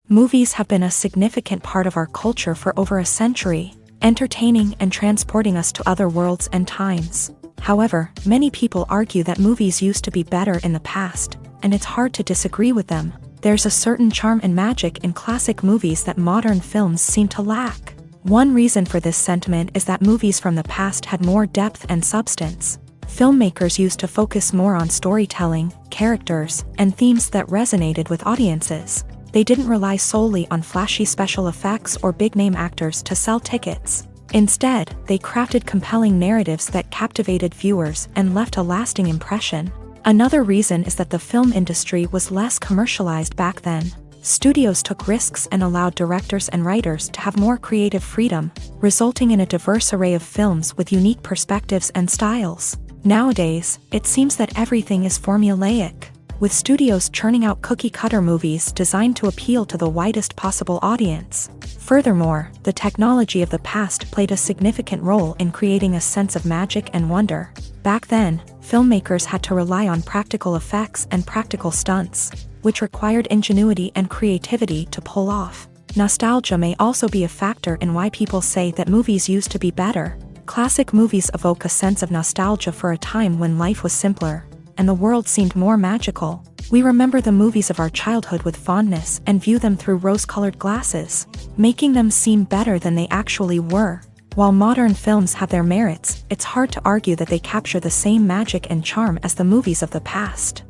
Movies have been a significant part of our culture for over a century, entertaining and transporting us to other worlds and times. However, many people argue that movies used to be better in the past, and it's hard to disagree with them. There's a certain charm and magic in classic movies that modern films seem to lack. One reason for this sentiment is that movies from the past had more depth and substance. Filmmakers used to focus more on storytelling, characters, and themes that resonated with audiences. They didn't rely solely on flashy special effects or big-name actors to sell tickets. Instead, they crafted compelling narratives that captivated viewers and left a lasting impression. Another reason is that the film industry was less commercialized back then. Studios took risks and allowed directors and writers to have more creative freedom, resulting in a diverse array of films with unique perspectives and styles. Nowadays, it seems that everything is formulaic, with studios churning out cookie-cutter movies designed to appeal to the widest possible audience. Furthermore, the technology of the past played a significant role in creating a sense of magic and wonder. Back then, filmmakers had to rely on practical effects and practical stunts, which required ingenuity and creativity to pull off. Nostalgia may also be a factor in why people say that movies used to be better. Classic movies evoke a sense of nostalgia for a time when life was simpler, and the world seemed more magical. We remember the movies of our childhood with fondness and view them through rose-colored glasses, making them seem better than they actually were. While modern films have their merits, it's hard to argue that they capture the same magic and charm as the movies of the past.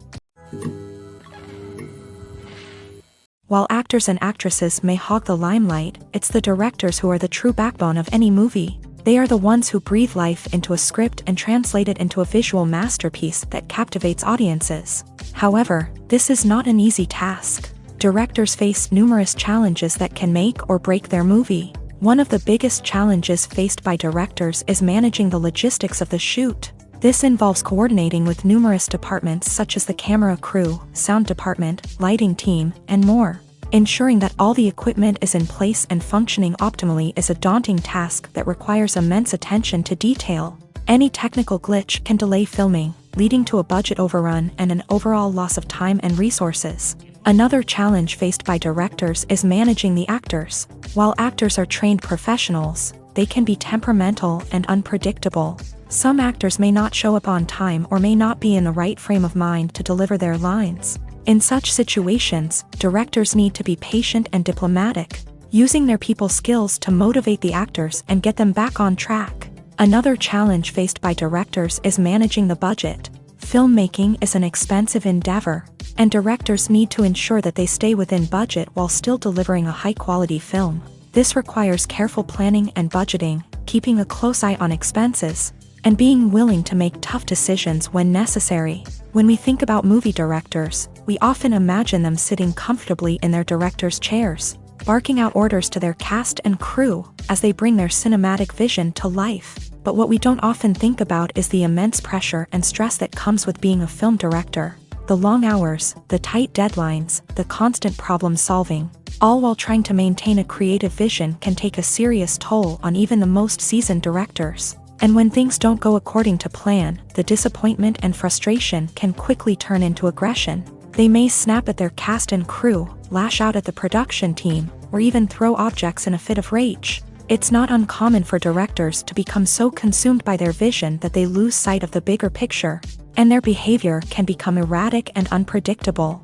While actors and actresses may hog the limelight, it's the directors who are the true backbone of any movie. They are the ones who breathe life into a script and translate it into a visual masterpiece that captivates audiences. However, this is not an easy task. Directors face numerous challenges that can make or break their movie. One of the biggest challenges faced by directors is managing the logistics of the shoot. This involves coordinating with numerous departments such as the camera crew, sound department, lighting team, and more. Ensuring that all the equipment is in place and functioning optimally is a daunting task that requires immense attention to detail. Any technical glitch can delay filming, leading to a budget overrun and an overall loss of time and resources. Another challenge faced by directors is managing the actors. While actors are trained professionals, they can be temperamental and unpredictable. Some actors may not show up on time or may not be in the right frame of mind to deliver their lines. In such situations, directors need to be patient and diplomatic, using their people skills to motivate the actors and get them back on track. Another challenge faced by directors is managing the budget. Filmmaking is an expensive endeavor, and directors need to ensure that they stay within budget while still delivering a high-quality film. This requires careful planning and budgeting, keeping a close eye on expenses, and being willing to make tough decisions when necessary. When we think about movie directors, we often imagine them sitting comfortably in their director's chairs, barking out orders to their cast and crew as they bring their cinematic vision to life. But what we don't often think about is the immense pressure and stress that comes with being a film director. The long hours, the tight deadlines, the constant problem solving, all while trying to maintain a creative vision can take a serious toll on even the most seasoned directors. And when things don't go according to plan, the disappointment and frustration can quickly turn into aggression. They may snap at their cast and crew, lash out at the production team, or even throw objects in a fit of rage. It's not uncommon for directors to become so consumed by their vision that they lose sight of the bigger picture, and their behavior can become erratic and unpredictable.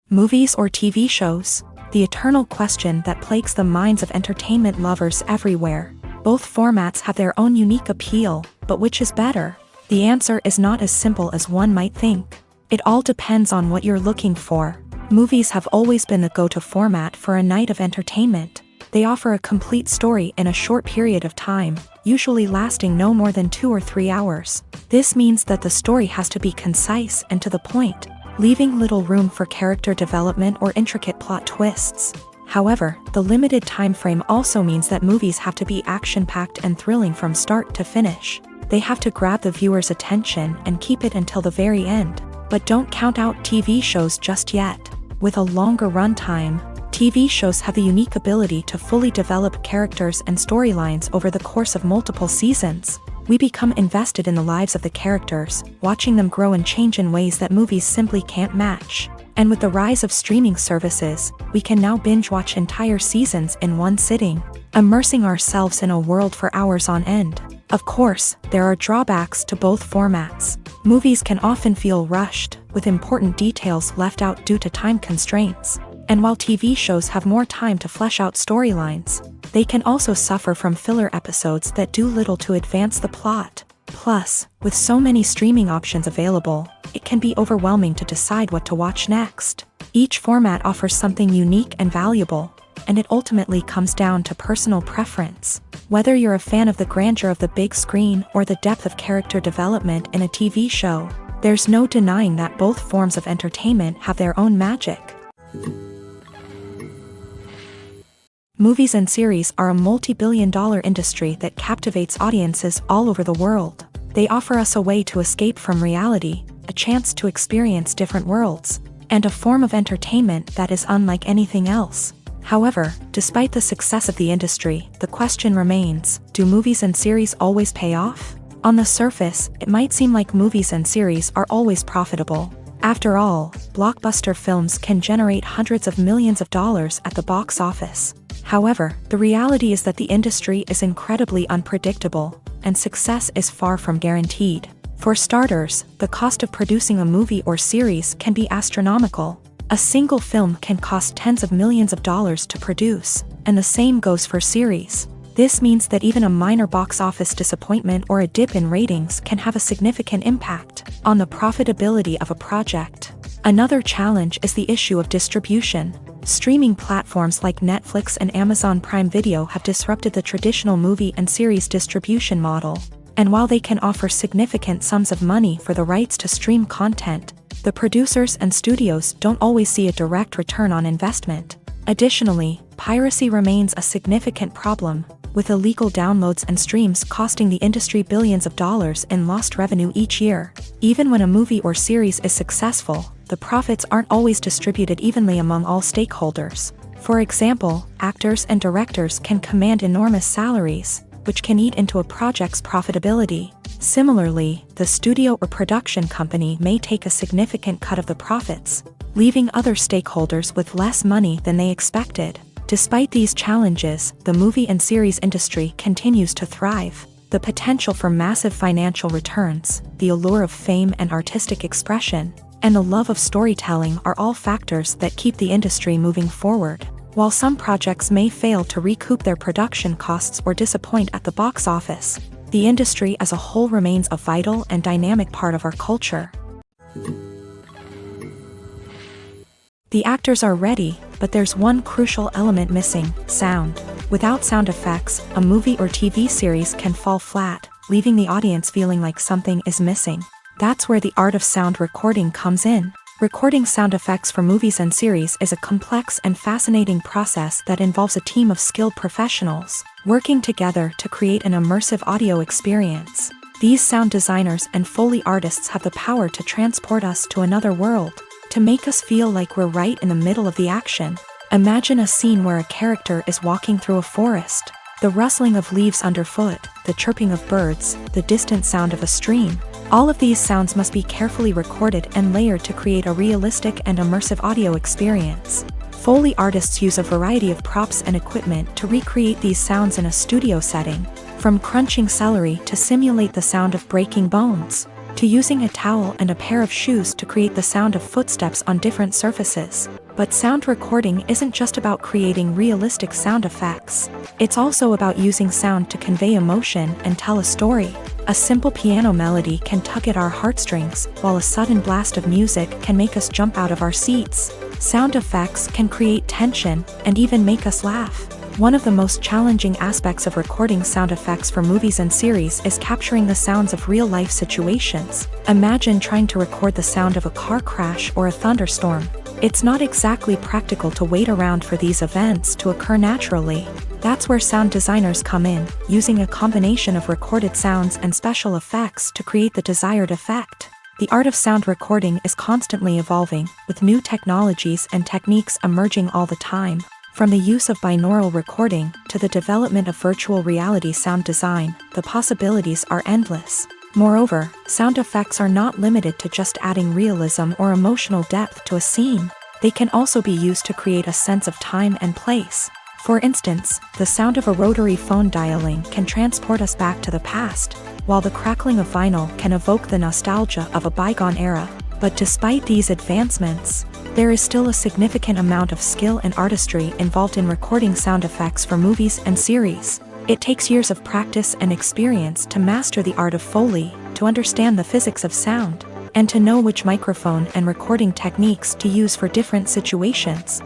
Movies or TV shows? The eternal question that plagues the minds of entertainment lovers everywhere. Both formats have their own unique appeal, but which is better? The answer is not as simple as one might think. It all depends on what you're looking for. Movies have always been the go-to format for a night of entertainment. They offer a complete story in a short period of time, usually lasting no more than 2 or 3 hours. This means that the story has to be concise and to the point, leaving little room for character development or intricate plot twists. However, the limited time frame also means that movies have to be action-packed and thrilling from start to finish. They have to grab the viewer's attention and keep it until the very end. But don't count out TV shows just yet. With a longer runtime, TV shows have the unique ability to fully develop characters and storylines over the course of multiple seasons. We become invested in the lives of the characters, watching them grow and change in ways that movies simply can't match. And with the rise of streaming services, we can now binge-watch entire seasons in one sitting, immersing ourselves in a world for hours on end. Of course, there are drawbacks to both formats. Movies can often feel rushed, with important details left out due to time constraints. And while TV shows have more time to flesh out storylines, they can also suffer from filler episodes that do little to advance the plot. Plus, with so many streaming options available, it can be overwhelming to decide what to watch next. Each format offers something unique and valuable, and it ultimately comes down to personal preference. Whether you're a fan of the grandeur of the big screen or the depth of character development in a TV show, there's no denying that both forms of entertainment have their own magic. Movies and series are a multi-billion-dollar industry that captivates audiences all over the world. They offer us a way to escape from reality, a chance to experience different worlds, and a form of entertainment that is unlike anything else. However, despite the success of the industry, the question remains, do movies and series always pay off? On the surface, it might seem like movies and series are always profitable. After all, blockbuster films can generate hundreds of millions of dollars at the box office. However, the reality is that the industry is incredibly unpredictable, and success is far from guaranteed. For starters, the cost of producing a movie or series can be astronomical. A single film can cost tens of millions of dollars to produce, and the same goes for series. This means that even a minor box office disappointment or a dip in ratings can have a significant impact on the profitability of a project. Another challenge is the issue of distribution. Streaming platforms like Netflix and Amazon Prime Video have disrupted the traditional movie and series distribution model. And while they can offer significant sums of money for the rights to stream content, the producers and studios don't always see a direct return on investment. Additionally, piracy remains a significant problem, with illegal downloads and streams costing the industry billions of dollars in lost revenue each year. Even when a movie or series is successful, the profits aren't always distributed evenly among all stakeholders. For example, actors and directors can command enormous salaries, which can eat into a project's profitability. Similarly, the studio or production company may take a significant cut of the profits, leaving other stakeholders with less money than they expected. Despite these challenges, the movie and series industry continues to thrive. The potential for massive financial returns, the allure of fame and artistic expression, and the love of storytelling are all factors that keep the industry moving forward. While some projects may fail to recoup their production costs or disappoint at the box office, the industry as a whole remains a vital and dynamic part of our culture. The actors are ready, but there's one crucial element missing: sound. Without sound effects, a movie or TV series can fall flat, leaving the audience feeling like something is missing. That's where the art of sound recording comes in. Recording sound effects for movies and series is a complex and fascinating process that involves a team of skilled professionals working together to create an immersive audio experience. These sound designers and Foley artists have the power to transport us to another world, to make us feel like we're right in the middle of the action. Imagine a scene where a character is walking through a forest. The rustling of leaves underfoot, the chirping of birds, the distant sound of a stream. All of these sounds must be carefully recorded and layered to create a realistic and immersive audio experience. Foley artists use a variety of props and equipment to recreate these sounds in a studio setting, from crunching celery to simulate the sound of breaking bones, to using a towel and a pair of shoes to create the sound of footsteps on different surfaces. But sound recording isn't just about creating realistic sound effects. It's also about using sound to convey emotion and tell a story. A simple piano melody can tug at our heartstrings, while a sudden blast of music can make us jump out of our seats. Sound effects can create tension and even make us laugh. One of the most challenging aspects of recording sound effects for movies and series is capturing the sounds of real-life situations. Imagine trying to record the sound of a car crash or a thunderstorm. It's not exactly practical to wait around for these events to occur naturally. That's where sound designers come in, using a combination of recorded sounds and special effects to create the desired effect. The art of sound recording is constantly evolving, with new technologies and techniques emerging all the time. From the use of binaural recording to the development of virtual reality sound design, the possibilities are endless. Moreover, sound effects are not limited to just adding realism or emotional depth to a scene. They can also be used to create a sense of time and place. For instance, the sound of a rotary phone dialing can transport us back to the past, while the crackling of vinyl can evoke the nostalgia of a bygone era. But despite these advancements, there is still a significant amount of skill and artistry involved in recording sound effects for movies and series. It takes years of practice and experience to master the art of Foley, to understand the physics of sound, and to know which microphone and recording techniques to use for different situations.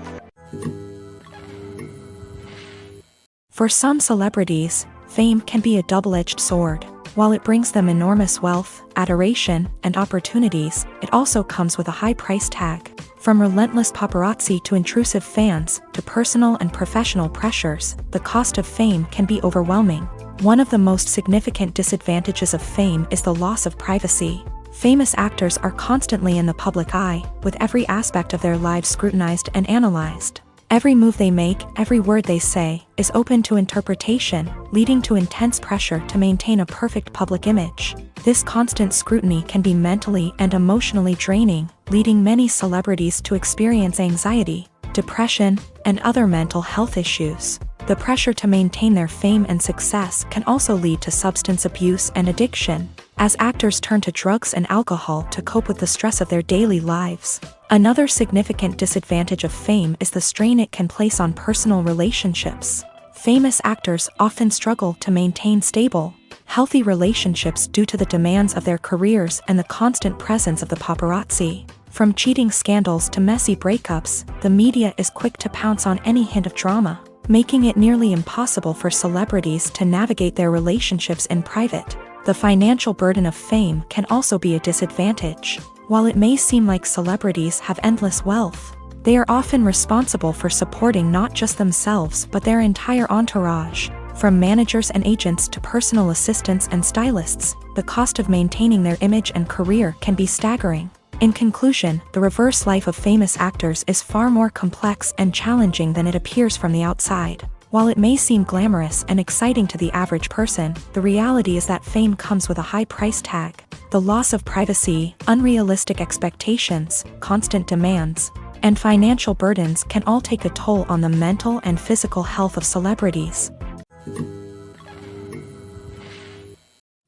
For some celebrities, fame can be a double-edged sword. While it brings them enormous wealth, adoration, and opportunities, it also comes with a high price tag. From relentless paparazzi to intrusive fans, to personal and professional pressures, the cost of fame can be overwhelming. One of the most significant disadvantages of fame is the loss of privacy. Famous actors are constantly in the public eye, with every aspect of their lives scrutinized and analyzed. Every move they make, every word they say, is open to interpretation, leading to intense pressure to maintain a perfect public image. This constant scrutiny can be mentally and emotionally draining, leading many celebrities to experience anxiety, depression, and other mental health issues. The pressure to maintain their fame and success can also lead to substance abuse and addiction, as actors turn to drugs and alcohol to cope with the stress of their daily lives. Another significant disadvantage of fame is the strain it can place on personal relationships. Famous actors often struggle to maintain stable, healthy relationships due to the demands of their careers and the constant presence of the paparazzi. From cheating scandals to messy breakups, the media is quick to pounce on any hint of drama, making it nearly impossible for celebrities to navigate their relationships in private. The financial burden of fame can also be a disadvantage. While it may seem like celebrities have endless wealth, they are often responsible for supporting not just themselves but their entire entourage. From managers and agents to personal assistants and stylists, the cost of maintaining their image and career can be staggering. In conclusion, the reverse life of famous actors is far more complex and challenging than it appears from the outside. While it may seem glamorous and exciting to the average person, the reality is that fame comes with a high price tag. The loss of privacy, unrealistic expectations, constant demands, and financial burdens can all take a toll on the mental and physical health of celebrities.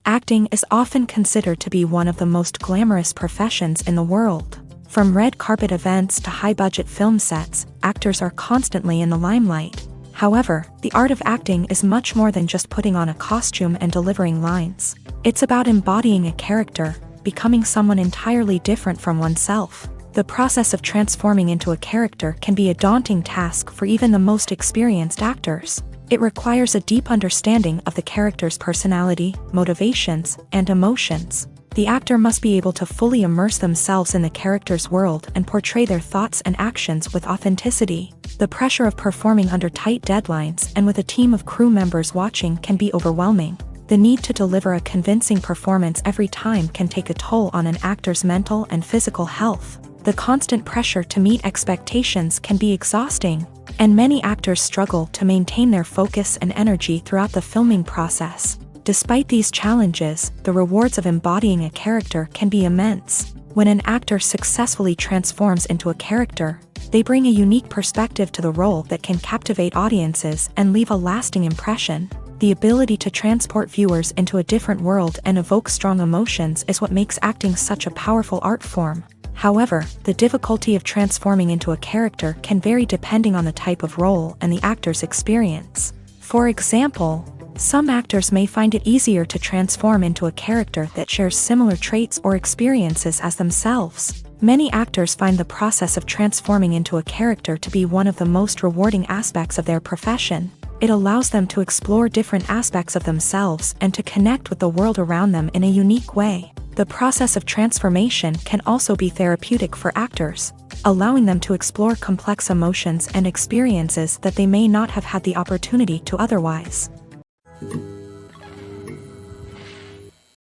Acting is often considered to be one of the most glamorous professions in the world. From red carpet events to high-budget film sets, actors are constantly in the limelight. However, the art of acting is much more than just putting on a costume and delivering lines. It's about embodying a character, becoming someone entirely different from oneself. The process of transforming into a character can be a daunting task for even the most experienced actors. It requires a deep understanding of the character's personality, motivations, and emotions. The actor must be able to fully immerse themselves in the character's world and portray their thoughts and actions with authenticity. The pressure of performing under tight deadlines and with a team of crew members watching can be overwhelming. The need to deliver a convincing performance every time can take a toll on an actor's mental and physical health. The constant pressure to meet expectations can be exhausting, and many actors struggle to maintain their focus and energy throughout the filming process. Despite these challenges, the rewards of embodying a character can be immense. When an actor successfully transforms into a character, they bring a unique perspective to the role that can captivate audiences and leave a lasting impression. The ability to transport viewers into a different world and evoke strong emotions is what makes acting such a powerful art form. However, the difficulty of transforming into a character can vary depending on the type of role and the actor's experience. For example, some actors may find it easier to transform into a character that shares similar traits or experiences as themselves. Many actors find the process of transforming into a character to be one of the most rewarding aspects of their profession. It allows them to explore different aspects of themselves and to connect with the world around them in a unique way. The process of transformation can also be therapeutic for actors, allowing them to explore complex emotions and experiences that they may not have had the opportunity to otherwise.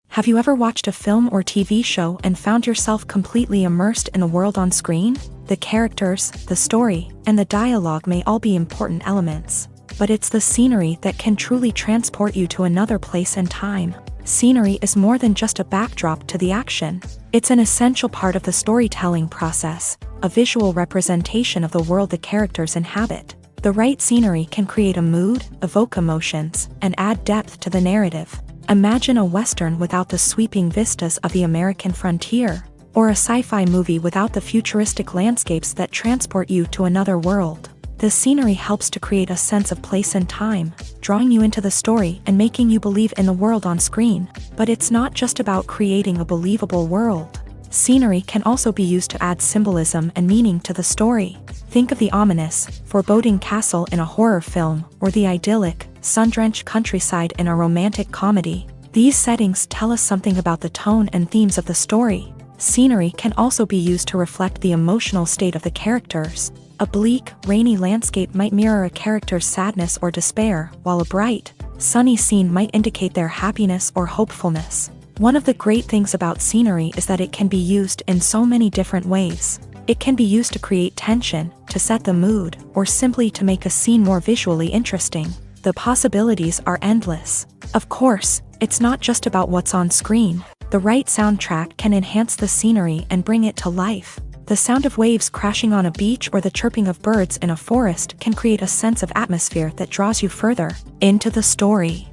Have you ever watched a film or TV show and found yourself completely immersed in the world on screen? The characters, the story, and the dialogue may all be important elements, but it's the scenery that can truly transport you to another place and time. Scenery is more than just a backdrop to the action. It's an essential part of the storytelling process, a visual representation of the world the characters inhabit. The right scenery can create a mood, evoke emotions, and add depth to the narrative. Imagine a Western without the sweeping vistas of the American frontier, or a sci-fi movie without the futuristic landscapes that transport you to another world. The scenery helps to create a sense of place and time, drawing you into the story and making you believe in the world on screen. But it's not just about creating a believable world. Scenery can also be used to add symbolism and meaning to the story. Think of the ominous, foreboding castle in a horror film, or the idyllic, sun-drenched countryside in a romantic comedy. These settings tell us something about the tone and themes of the story. Scenery can also be used to reflect the emotional state of the characters. A bleak, rainy landscape might mirror a character's sadness or despair, while a bright, sunny scene might indicate their happiness or hopefulness. One of the great things about scenery is that it can be used in so many different ways. It can be used to create tension, to set the mood, or simply to make a scene more visually interesting. The possibilities are endless. Of course, it's not just about what's on screen. The right soundtrack can enhance the scenery and bring it to life. The sound of waves crashing on a beach or the chirping of birds in a forest can create a sense of atmosphere that draws you further into the story.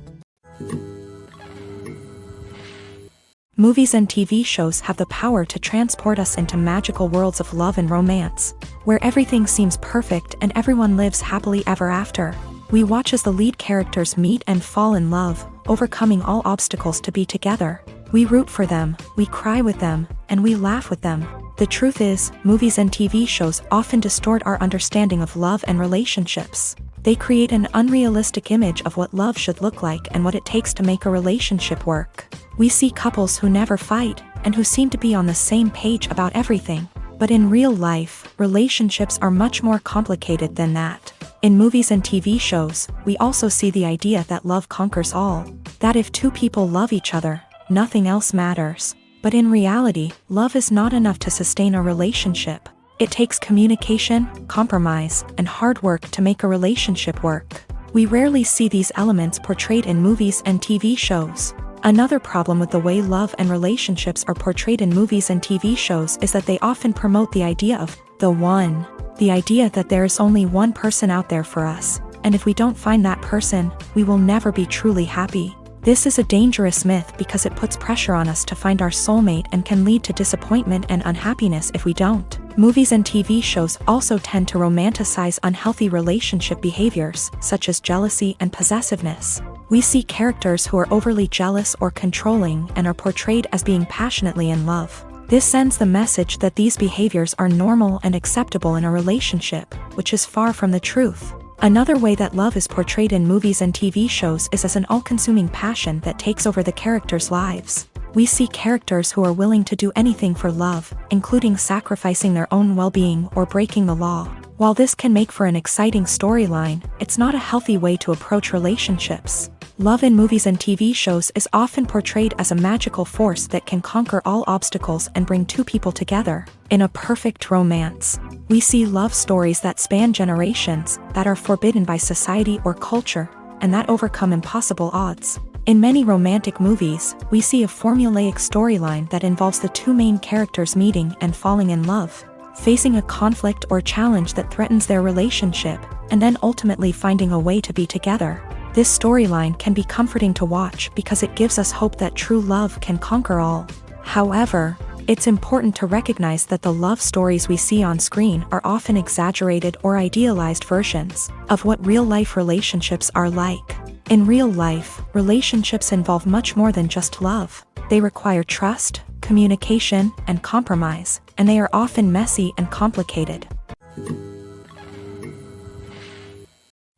Movies and TV shows have the power to transport us into magical worlds of love and romance, where everything seems perfect and everyone lives happily ever after. We watch as the lead characters meet and fall in love, overcoming all obstacles to be together. We root for them, we cry with them, and we laugh with them. The truth is, movies and TV shows often distort our understanding of love and relationships. They create an unrealistic image of what love should look like and what it takes to make a relationship work. We see couples who never fight, and who seem to be on the same page about everything. But in real life, relationships are much more complicated than that. In movies and TV shows, we also see the idea that love conquers all. That if two people love each other, nothing else matters. But in reality, love is not enough to sustain a relationship. It takes communication, compromise, and hard work to make a relationship work. We rarely see these elements portrayed in movies and TV shows. Another problem with the way love and relationships are portrayed in movies and TV shows is that they often promote the idea of the one. The idea that there is only one person out there for us, and if we don't find that person, we will never be truly happy. This is a dangerous myth because it puts pressure on us to find our soulmate and can lead to disappointment and unhappiness if we don't. Movies and TV shows also tend to romanticize unhealthy relationship behaviors, such as jealousy and possessiveness. We see characters who are overly jealous or controlling and are portrayed as being passionately in love. This sends the message that these behaviors are normal and acceptable in a relationship, which is far from the truth. Another way that love is portrayed in movies and TV shows is as an all-consuming passion that takes over the characters' lives. We see characters who are willing to do anything for love, including sacrificing their own well-being or breaking the law. While this can make for an exciting storyline, it's not a healthy way to approach relationships. Love in movies and TV shows is often portrayed as a magical force that can conquer all obstacles and bring two people together. In a perfect romance, we see love stories that span generations, that are forbidden by society or culture, and that overcome impossible odds. In many romantic movies, we see a formulaic storyline that involves the two main characters meeting and falling in love, facing a conflict or challenge that threatens their relationship, and then ultimately finding a way to be together. This storyline can be comforting to watch because it gives us hope that true love can conquer all. However, it's important to recognize that the love stories we see on screen are often exaggerated or idealized versions of what real-life relationships are like. In real life, relationships involve much more than just love. They require trust, communication, and compromise, and they are often messy and complicated.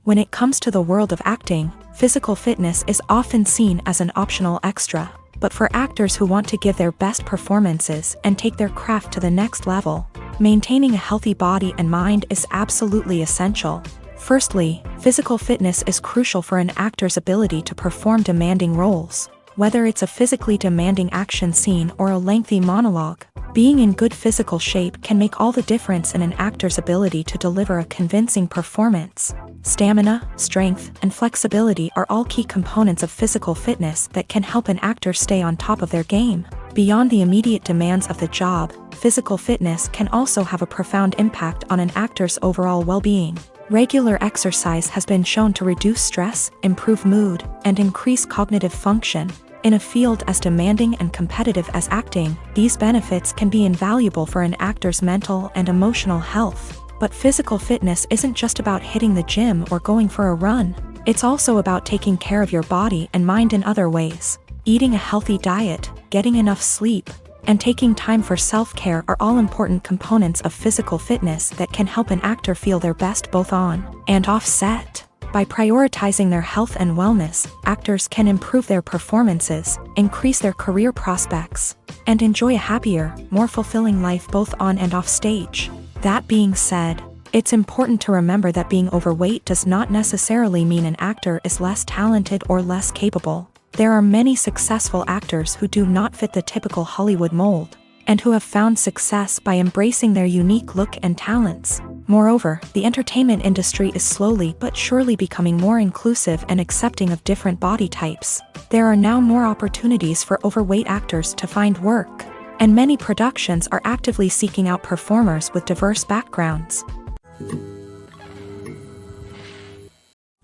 When it comes to the world of acting, physical fitness is often seen as an optional extra. But for actors who want to give their best performances and take their craft to the next level, maintaining a healthy body and mind is absolutely essential. Firstly, physical fitness is crucial for an actor's ability to perform demanding roles. Whether it's a physically demanding action scene or a lengthy monologue, being in good physical shape can make all the difference in an actor's ability to deliver a convincing performance. Stamina, strength, and flexibility are all key components of physical fitness that can help an actor stay on top of their game. Beyond the immediate demands of the job, physical fitness can also have a profound impact on an actor's overall well-being. Regular exercise has been shown to reduce stress, improve mood, and increase cognitive function. In a field as demanding and competitive as acting, these benefits can be invaluable for an actor's mental and emotional health. But physical fitness isn't just about hitting the gym or going for a run. It's also about taking care of your body and mind in other ways. Eating a healthy diet, getting enough sleep, and taking time for self-care are all important components of physical fitness that can help an actor feel their best both on and off set. By prioritizing their health and wellness, actors can improve their performances, increase their career prospects, and enjoy a happier, more fulfilling life both on and off stage. That being said, it's important to remember that being overweight does not necessarily mean an actor is less talented or less capable. There are many successful actors who do not fit the typical Hollywood mold, and who have found success by embracing their unique look and talents. Moreover, the entertainment industry is slowly but surely becoming more inclusive and accepting of different body types. There are now more opportunities for overweight actors to find work, and many productions are actively seeking out performers with diverse backgrounds.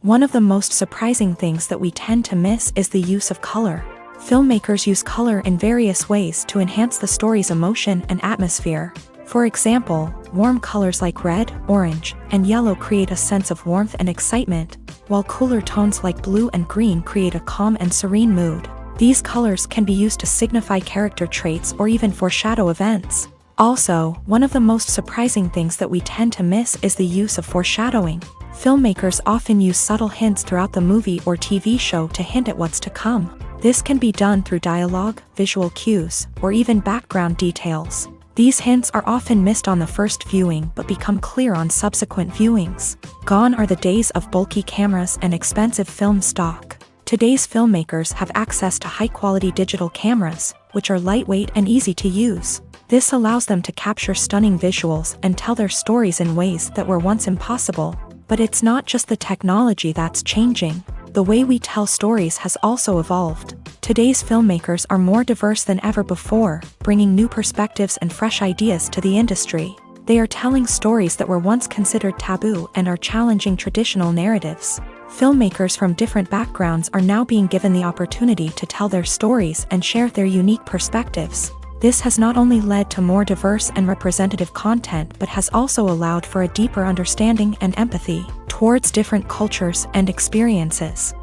One of the most surprising things that we tend to miss is the use of color. Filmmakers use color in various ways to enhance the story's emotion and atmosphere. For example, warm colors like red, orange, and yellow create a sense of warmth and excitement, while cooler tones like blue and green create a calm and serene mood. These colors can be used to signify character traits or even foreshadow events. Also, one of the most surprising things that we tend to miss is the use of foreshadowing. Filmmakers often use subtle hints throughout the movie or TV show to hint at what's to come. This can be done through dialogue, visual cues, or even background details. These hints are often missed on the first viewing but become clear on subsequent viewings. Gone are the days of bulky cameras and expensive film stock. Today's filmmakers have access to high-quality digital cameras, which are lightweight and easy to use. This allows them to capture stunning visuals and tell their stories in ways that were once impossible. But it's not just the technology that's changing. The way we tell stories has also evolved. Today's filmmakers are more diverse than ever before, bringing new perspectives and fresh ideas to the industry. They are telling stories that were once considered taboo and are challenging traditional narratives. Filmmakers from different backgrounds are now being given the opportunity to tell their stories and share their unique perspectives. This has not only led to more diverse and representative content but has also allowed for a deeper understanding and empathy towards different cultures and experiences.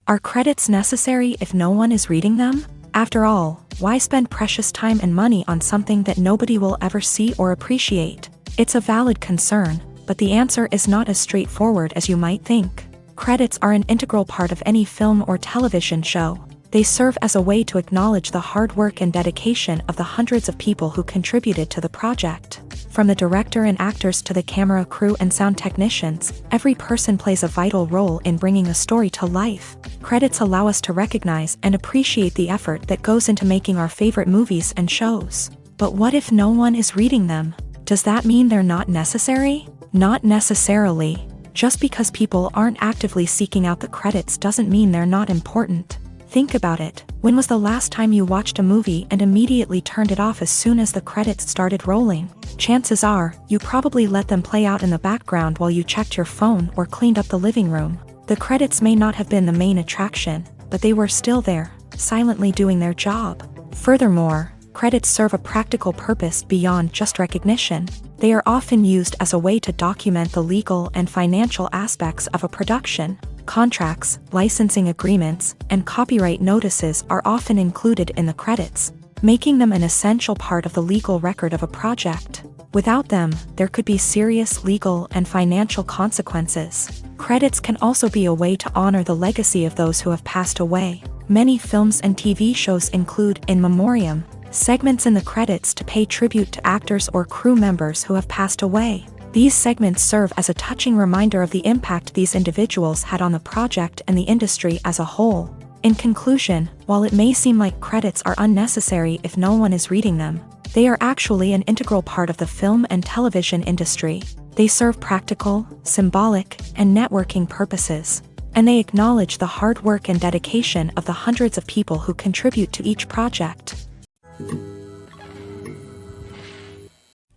Are credits necessary if no one is reading them? After all, why spend precious time and money on something that nobody will ever see or appreciate? It's a valid concern, but the answer is not as straightforward as you might think. Credits are an integral part of any film or television show. They serve as a way to acknowledge the hard work and dedication of the hundreds of people who contributed to the project. From the director and actors to the camera crew and sound technicians, every person plays a vital role in bringing a story to life. Credits allow us to recognize and appreciate the effort that goes into making our favorite movies and shows. But what if no one is reading them? Does that mean they're not necessary? Not necessarily. Just because people aren't actively seeking out the credits doesn't mean they're not important. Think about it. When was the last time you watched a movie and immediately turned it off as soon as the credits started rolling? Chances are, you probably let them play out in the background while you checked your phone or cleaned up the living room. The credits may not have been the main attraction, but they were still there, silently doing their job. Furthermore, credits serve a practical purpose beyond just recognition. They are often used as a way to document the legal and financial aspects of a production. Contracts, licensing agreements, and copyright notices are often included in the credits, making them an essential part of the legal record of a project. Without them, there could be serious legal and financial consequences. Credits can also be a way to honor the legacy of those who have passed away. Many films and TV shows include in memoriam segments in the credits to pay tribute to actors or crew members who have passed away. These segments serve as a touching reminder of the impact these individuals had on the project and the industry as a whole. In conclusion, while it may seem like credits are unnecessary if no one is reading them, they are actually an integral part of the film and television industry. They serve practical, symbolic, and networking purposes, and they acknowledge the hard work and dedication of the hundreds of people who contribute to each project.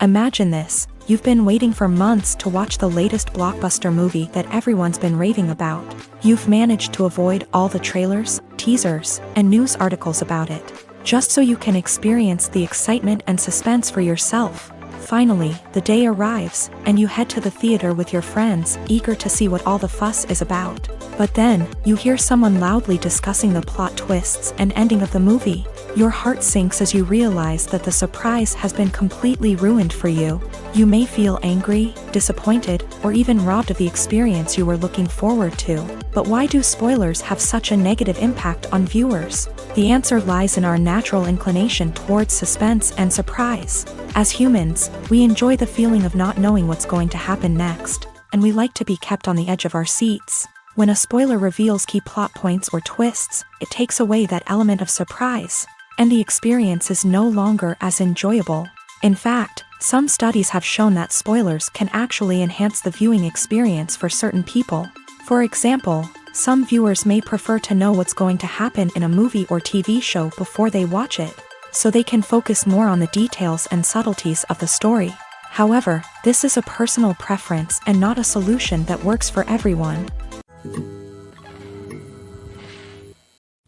Imagine this. You've been waiting for months to watch the latest blockbuster movie that everyone's been raving about. You've managed to avoid all the trailers, teasers, and news articles about it, just so you can experience the excitement and suspense for yourself. Finally, the day arrives, and you head to the theater with your friends, eager to see what all the fuss is about. But then, you hear someone loudly discussing the plot twists and ending of the movie. Your heart sinks as you realize that the surprise has been completely ruined for you. You may feel angry, disappointed, or even robbed of the experience you were looking forward to. But why do spoilers have such a negative impact on viewers? The answer lies in our natural inclination towards suspense and surprise. As humans, we enjoy the feeling of not knowing what's going to happen next, and we like to be kept on the edge of our seats. When a spoiler reveals key plot points or twists, it takes away that element of surprise, and the experience is no longer as enjoyable. In fact, some studies have shown that spoilers can actually enhance the viewing experience for certain people. For example, some viewers may prefer to know what's going to happen in a movie or TV show before they watch it, so they can focus more on the details and subtleties of the story. However, this is a personal preference and not a solution that works for everyone.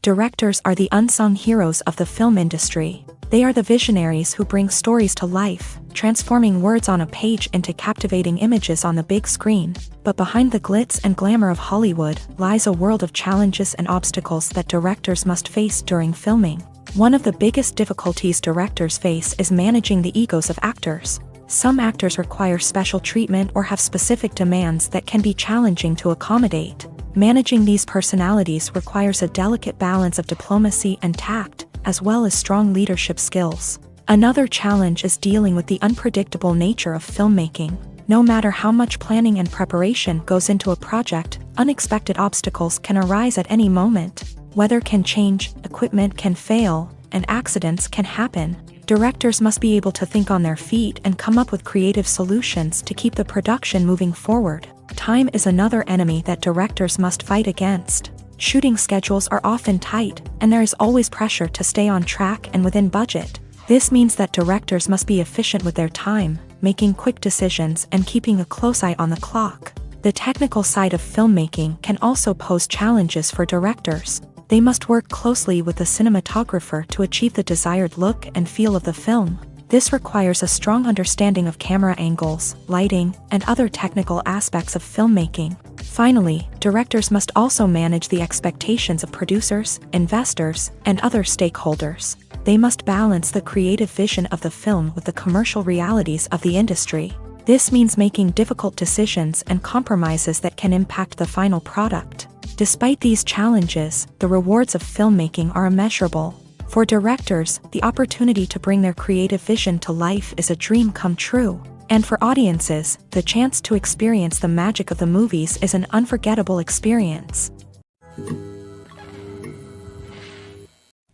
Directors are the unsung heroes of the film industry. They are the visionaries who bring stories to life, transforming words on a page into captivating images on the big screen. But behind the glitz and glamour of Hollywood lies a world of challenges and obstacles that directors must face during filming. One of the biggest difficulties directors face is managing the egos of actors. Some actors require special treatment or have specific demands that can be challenging to accommodate. Managing these personalities requires a delicate balance of diplomacy and tact, as well as strong leadership skills. Another challenge is dealing with the unpredictable nature of filmmaking. No matter how much planning and preparation goes into a project, unexpected obstacles can arise at any moment. Weather can change, equipment can fail, and accidents can happen. Directors must be able to think on their feet and come up with creative solutions to keep the production moving forward. Time is another enemy that directors must fight against. Shooting schedules are often tight, and there is always pressure to stay on track and within budget. This means that directors must be efficient with their time, making quick decisions and keeping a close eye on the clock. The technical side of filmmaking can also pose challenges for directors. They must work closely with the cinematographer to achieve the desired look and feel of the film. This requires a strong understanding of camera angles, lighting, and other technical aspects of filmmaking. Finally, directors must also manage the expectations of producers, investors, and other stakeholders. They must balance the creative vision of the film with the commercial realities of the industry. This means making difficult decisions and compromises that can impact the final product. Despite these challenges, the rewards of filmmaking are immeasurable. For directors, the opportunity to bring their creative vision to life is a dream come true. And for audiences, the chance to experience the magic of the movies is an unforgettable experience.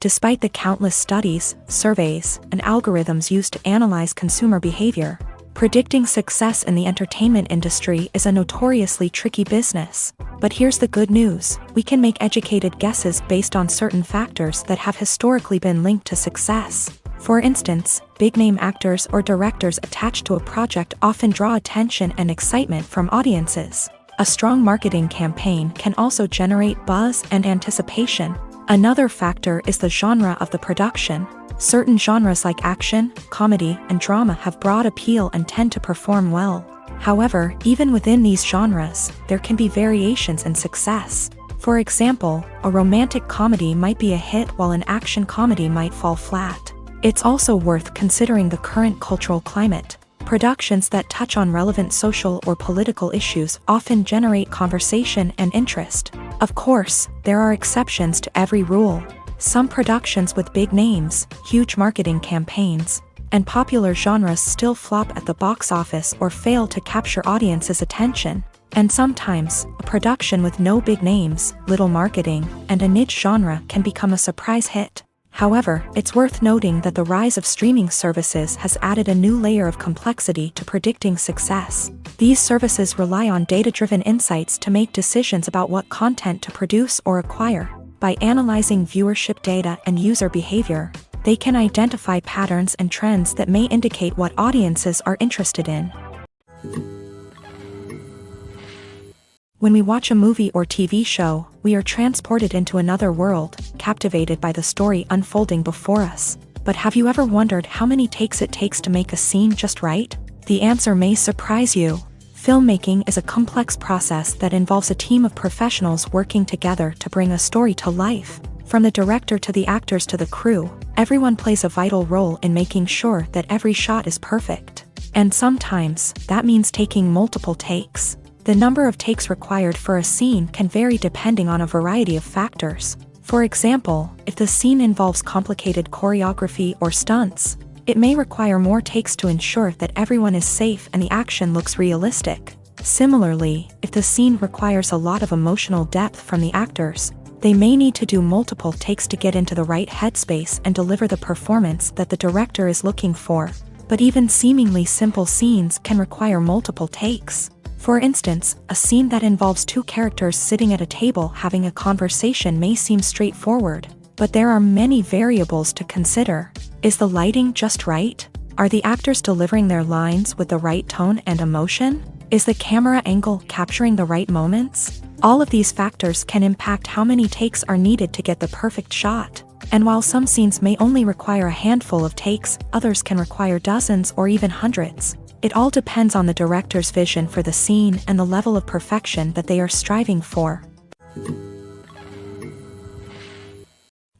Despite the countless studies, surveys, and algorithms used to analyze consumer behavior, predicting success in the entertainment industry is a notoriously tricky business. But here's the good news: we can make educated guesses based on certain factors that have historically been linked to success. For instance, big-name actors or directors attached to a project often draw attention and excitement from audiences. A strong marketing campaign can also generate buzz and anticipation. Another factor is the genre of the production. Certain genres like action, comedy, and drama have broad appeal and tend to perform well. However, even within these genres, there can be variations in success. For example, a romantic comedy might be a hit while an action comedy might fall flat. It's also worth considering the current cultural climate. Productions that touch on relevant social or political issues often generate conversation and interest. Of course, there are exceptions to every rule. Some productions with big names, huge marketing campaigns, and popular genres still flop at the box office or fail to capture audiences' attention. And sometimes, a production with no big names, little marketing, and a niche genre can become a surprise hit. However, it's worth noting that the rise of streaming services has added a new layer of complexity to predicting success. These services rely on data-driven insights to make decisions about what content to produce or acquire. By analyzing viewership data and user behavior, they can identify patterns and trends that may indicate what audiences are interested in. When we watch a movie or TV show, we are transported into another world, captivated by the story unfolding before us. But have you ever wondered how many takes it takes to make a scene just right? The answer may surprise you. Filmmaking is a complex process that involves a team of professionals working together to bring a story to life. From the director to the actors to the crew, everyone plays a vital role in making sure that every shot is perfect. And sometimes, that means taking multiple takes. The number of takes required for a scene can vary depending on a variety of factors. For example, if the scene involves complicated choreography or stunts, it may require more takes to ensure that everyone is safe and the action looks realistic. Similarly, if the scene requires a lot of emotional depth from the actors, they may need to do multiple takes to get into the right headspace and deliver the performance that the director is looking for. But even seemingly simple scenes can require multiple takes. For instance, a scene that involves two characters sitting at a table having a conversation may seem straightforward, but there are many variables to consider. Is the lighting just right? Are the actors delivering their lines with the right tone and emotion? Is the camera angle capturing the right moments? All of these factors can impact how many takes are needed to get the perfect shot. And while some scenes may only require a handful of takes, others can require dozens or even hundreds. It all depends on the director's vision for the scene and the level of perfection that they are striving for.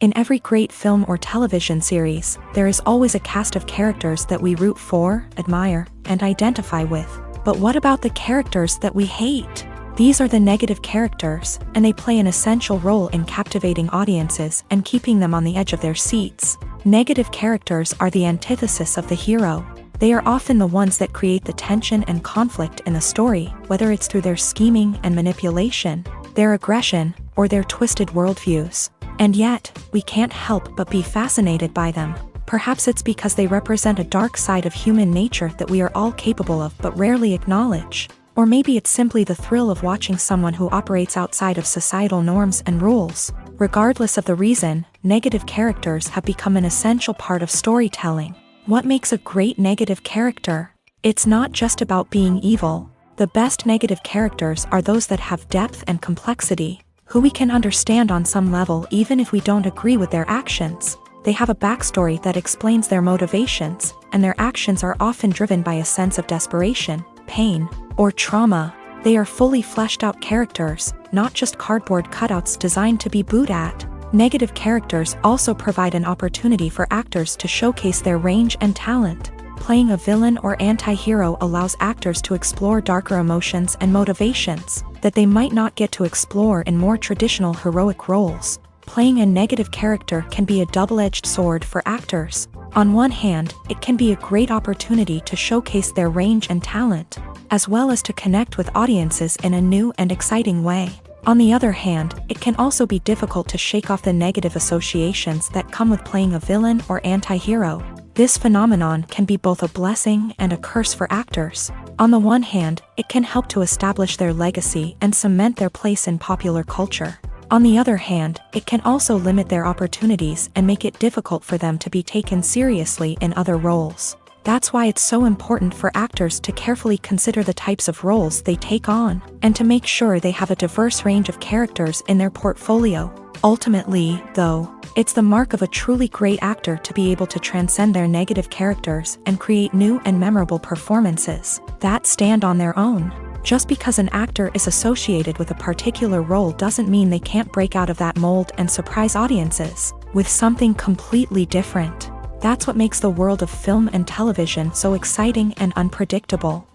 In every great film or television series, there is always a cast of characters that we root for, admire, and identify with. But what about the characters that we hate? These are the negative characters, and they play an essential role in captivating audiences and keeping them on the edge of their seats. Negative characters are the antithesis of the hero. They are often the ones that create the tension and conflict in the story, whether it's through their scheming and manipulation, their aggression, or their twisted worldviews. And yet, we can't help but be fascinated by them. Perhaps it's because they represent a dark side of human nature that we are all capable of but rarely acknowledge. Or maybe it's simply the thrill of watching someone who operates outside of societal norms and rules. Regardless of the reason, negative characters have become an essential part of storytelling. What makes a great negative character? It's not just about being evil. The best negative characters are those that have depth and complexity, who we can understand on some level even if we don't agree with their actions. They have a backstory that explains their motivations, and their actions are often driven by a sense of desperation, pain, or trauma. They are fully fleshed out characters, not just cardboard cutouts designed to be booed at. Negative characters also provide an opportunity for actors to showcase their range and talent. Playing a villain or anti-hero allows actors to explore darker emotions and motivations that they might not get to explore in more traditional heroic roles. Playing a negative character can be a double-edged sword for actors. On one hand, it can be a great opportunity to showcase their range and talent, as well as to connect with audiences in a new and exciting way. On the other hand, it can also be difficult to shake off the negative associations that come with playing a villain or anti-hero. This phenomenon can be both a blessing and a curse for actors. On the one hand, it can help to establish their legacy and cement their place in popular culture. On the other hand, it can also limit their opportunities and make it difficult for them to be taken seriously in other roles. That's why it's so important for actors to carefully consider the types of roles they take on, and to make sure they have a diverse range of characters in their portfolio. Ultimately, though, it's the mark of a truly great actor to be able to transcend their negative characters and create new and memorable performances that stand on their own. Just because an actor is associated with a particular role doesn't mean they can't break out of that mold and surprise audiences with something completely different. That's what makes the world of film and television so exciting and unpredictable.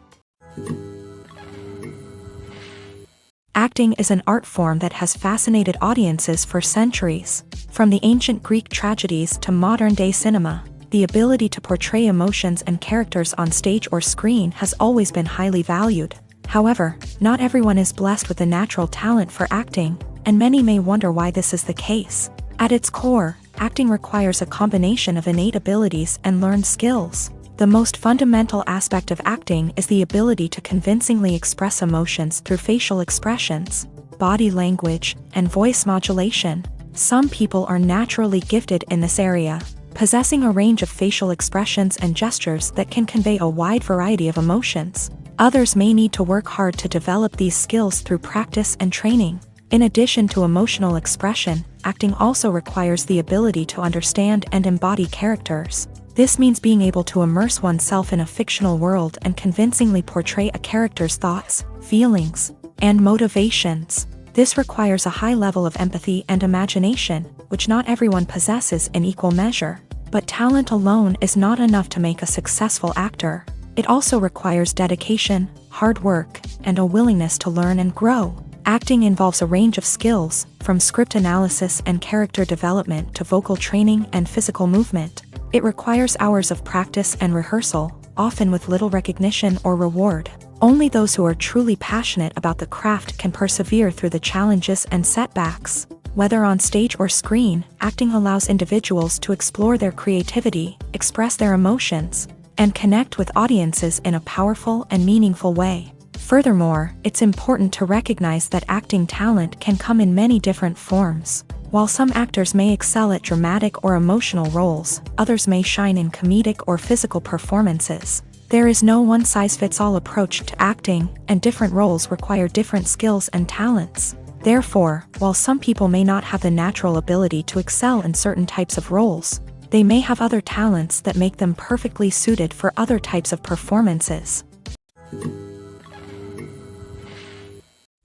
Acting is an art form that has fascinated audiences for centuries. From the ancient Greek tragedies to modern-day cinema, the ability to portray emotions and characters on stage or screen has always been highly valued. However, not everyone is blessed with a natural talent for acting, and many may wonder why this is the case. At its core, acting requires a combination of innate abilities and learned skills. The most fundamental aspect of acting is the ability to convincingly express emotions through facial expressions, body language, and voice modulation. Some people are naturally gifted in this area, possessing a range of facial expressions and gestures that can convey a wide variety of emotions. Others may need to work hard to develop these skills through practice and training. In addition to emotional expression, acting also requires the ability to understand and embody characters. This means being able to immerse oneself in a fictional world and convincingly portray a character's thoughts, feelings, and motivations. This requires a high level of empathy and imagination, which not everyone possesses in equal measure. But talent alone is not enough to make a successful actor. It also requires dedication, hard work, and a willingness to learn and grow. Acting involves a range of skills, from script analysis and character development to vocal training and physical movement. It requires hours of practice and rehearsal, often with little recognition or reward. Only those who are truly passionate about the craft can persevere through the challenges and setbacks. Whether on stage or screen, acting allows individuals to explore their creativity, express their emotions, and connect with audiences in a powerful and meaningful way. Furthermore, it's important to recognize that acting talent can come in many different forms. While some actors may excel at dramatic or emotional roles, others may shine in comedic or physical performances. There is no one-size-fits-all approach to acting, and different roles require different skills and talents. Therefore, while some people may not have the natural ability to excel in certain types of roles, they may have other talents that make them perfectly suited for other types of performances.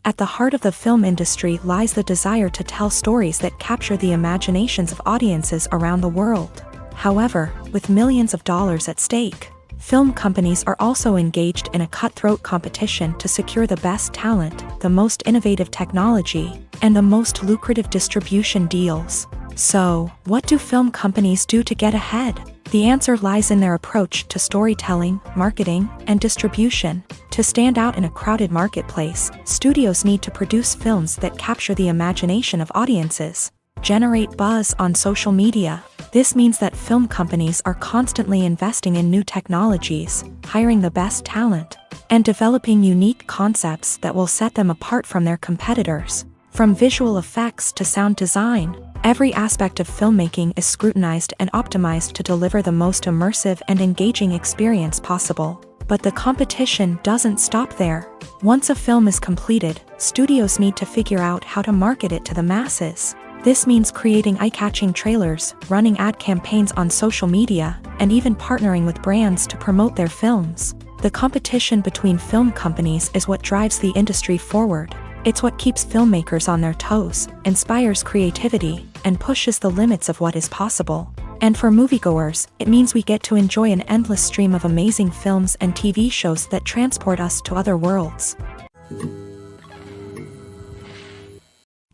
At the heart of the film industry lies the desire to tell stories that capture the imaginations of audiences around the world. However, with millions of dollars at stake, film companies are also engaged in a cutthroat competition to secure the best talent, the most innovative technology, and the most lucrative distribution deals. So, what do film companies do to get ahead? The answer lies in their approach to storytelling, marketing, and distribution. To stand out in a crowded marketplace, studios need to produce films that capture the imagination of audiences, generate buzz on social media. This means that film companies are constantly investing in new technologies, hiring the best talent, and developing unique concepts that will set them apart from their competitors. From visual effects to sound design, every aspect of filmmaking is scrutinized and optimized to deliver the most immersive and engaging experience possible. But the competition doesn't stop there. Once a film is completed, studios need to figure out how to market it to the masses. This means creating eye-catching trailers, running ad campaigns on social media, and even partnering with brands to promote their films. The competition between film companies is what drives the industry forward. It's what keeps filmmakers on their toes, inspires creativity, and pushes the limits of what is possible. And for moviegoers, it means we get to enjoy an endless stream of amazing films and TV shows that transport us to other worlds.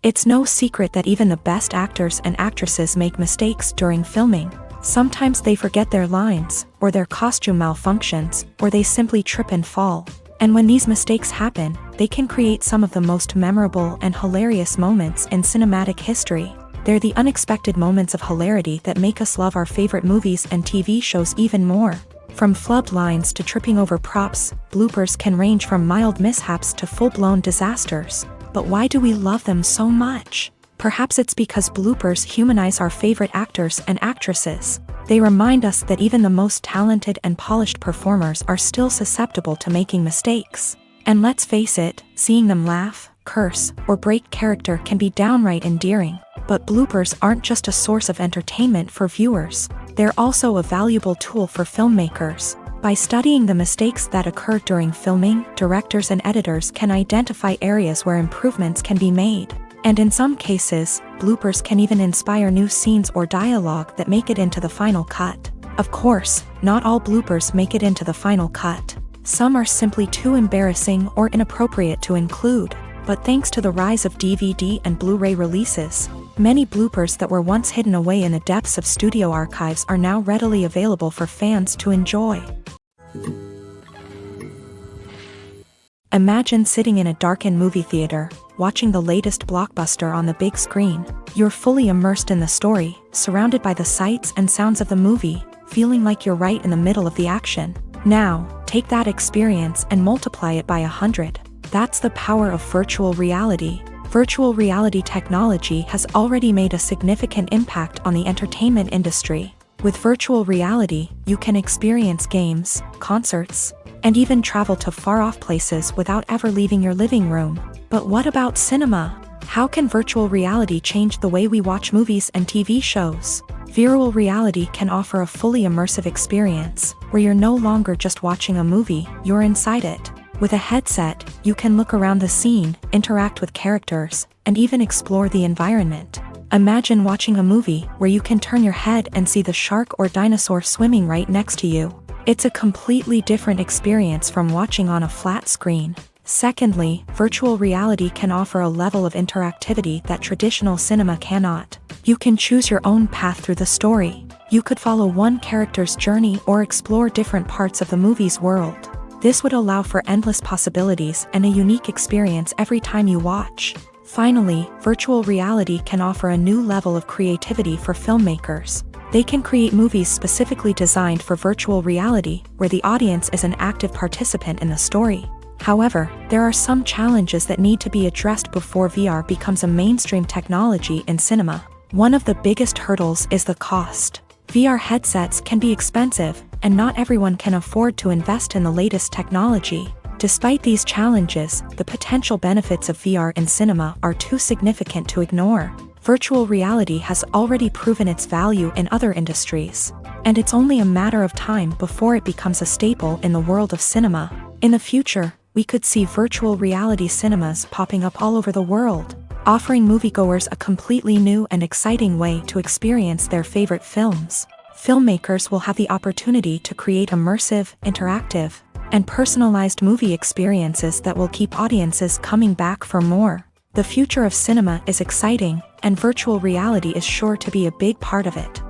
It's no secret that even the best actors and actresses make mistakes during filming. Sometimes they forget their lines, or their costume malfunctions, or they simply trip and fall. And when these mistakes happen, they can create some of the most memorable and hilarious moments in cinematic history. They're the unexpected moments of hilarity that make us love our favorite movies and TV shows even more. From flubbed lines to tripping over props, bloopers can range from mild mishaps to full-blown disasters. But why do we love them so much? Perhaps it's because bloopers humanize our favorite actors and actresses. They remind us that even the most talented and polished performers are still susceptible to making mistakes. And let's face it, seeing them laugh, curse, or break character can be downright endearing. But bloopers aren't just a source of entertainment for viewers. They're also a valuable tool for filmmakers. By studying the mistakes that occur during filming, directors and editors can identify areas where improvements can be made. And in some cases, bloopers can even inspire new scenes or dialogue that make it into the final cut. Of course, not all bloopers make it into the final cut. Some are simply too embarrassing or inappropriate to include. But thanks to the rise of DVD and Blu-ray releases, many bloopers that were once hidden away in the depths of studio archives are now readily available for fans to enjoy. Imagine sitting in a darkened movie theater, watching the latest blockbuster on the big screen. You're fully immersed in the story, surrounded by the sights and sounds of the movie, feeling like you're right in the middle of the action. Now, take that experience and multiply it by 100. That's the power of virtual reality. Virtual reality technology has already made a significant impact on the entertainment industry. With virtual reality, you can experience games, concerts, and even travel to far-off places without ever leaving your living room. But what about cinema? How can virtual reality change the way we watch movies and TV shows? Virtual reality can offer a fully immersive experience, where you're no longer just watching a movie, you're inside it. With a headset, you can look around the scene, interact with characters, and even explore the environment. Imagine watching a movie where you can turn your head and see the shark or dinosaur swimming right next to you. It's a completely different experience from watching on a flat screen. Secondly, virtual reality can offer a level of interactivity that traditional cinema cannot. You can choose your own path through the story. You could follow one character's journey or explore different parts of the movie's world. This would allow for endless possibilities and a unique experience every time you watch. Finally, virtual reality can offer a new level of creativity for filmmakers. They can create movies specifically designed for virtual reality, where the audience is an active participant in the story. However, there are some challenges that need to be addressed before VR becomes a mainstream technology in cinema. One of the biggest hurdles is the cost. VR headsets can be expensive, and not everyone can afford to invest in the latest technology. Despite these challenges, the potential benefits of VR in cinema are too significant to ignore. Virtual reality has already proven its value in other industries, and it's only a matter of time before it becomes a staple in the world of cinema. In the future, we could see virtual reality cinemas popping up all over the world, offering moviegoers a completely new and exciting way to experience their favorite films. Filmmakers will have the opportunity to create immersive, interactive, and personalized movie experiences that will keep audiences coming back for more. The future of cinema is exciting, and virtual reality is sure to be a big part of it.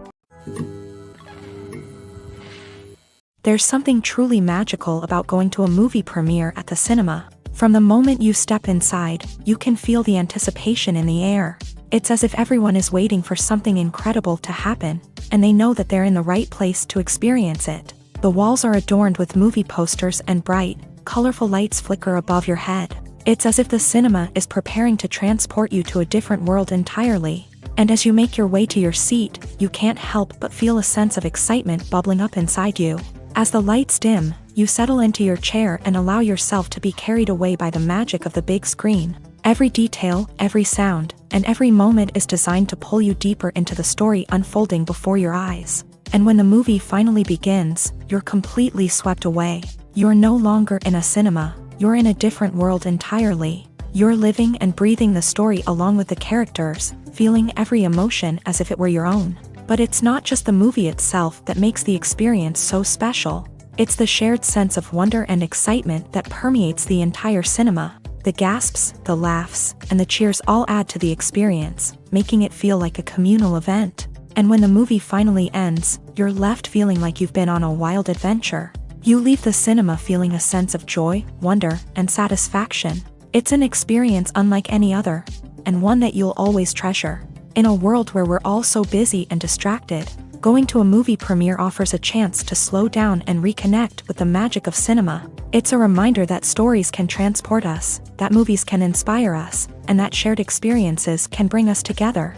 There's something truly magical about going to a movie premiere at the cinema. From the moment you step inside, you can feel the anticipation in the air. It's as if everyone is waiting for something incredible to happen, and they know that they're in the right place to experience it. The walls are adorned with movie posters and bright, colorful lights flicker above your head. It's as if the cinema is preparing to transport you to a different world entirely. And as you make your way to your seat, you can't help but feel a sense of excitement bubbling up inside you. As the lights dim, You settle into your chair and allow yourself to be carried away by the magic of the big screen. Every detail, every sound, and every moment is designed to pull you deeper into the story unfolding before your eyes. And when the movie finally begins, you're completely swept away. You're no longer in a cinema, you're in a different world entirely. You're living and breathing the story along with the characters, feeling every emotion as if it were your own. But it's not just the movie itself that makes the experience so special. It's the shared sense of wonder and excitement that permeates the entire cinema. The gasps, the laughs, and the cheers all add to the experience, making it feel like a communal event. And when the movie finally ends, you're left feeling like you've been on a wild adventure. You leave the cinema feeling a sense of joy, wonder, and satisfaction. It's an experience unlike any other, and one that you'll always treasure. In a world where we're all so busy and distracted, going to a movie premiere offers a chance to slow down and reconnect with the magic of cinema. It's a reminder that stories can transport us, that movies can inspire us, and that shared experiences can bring us together.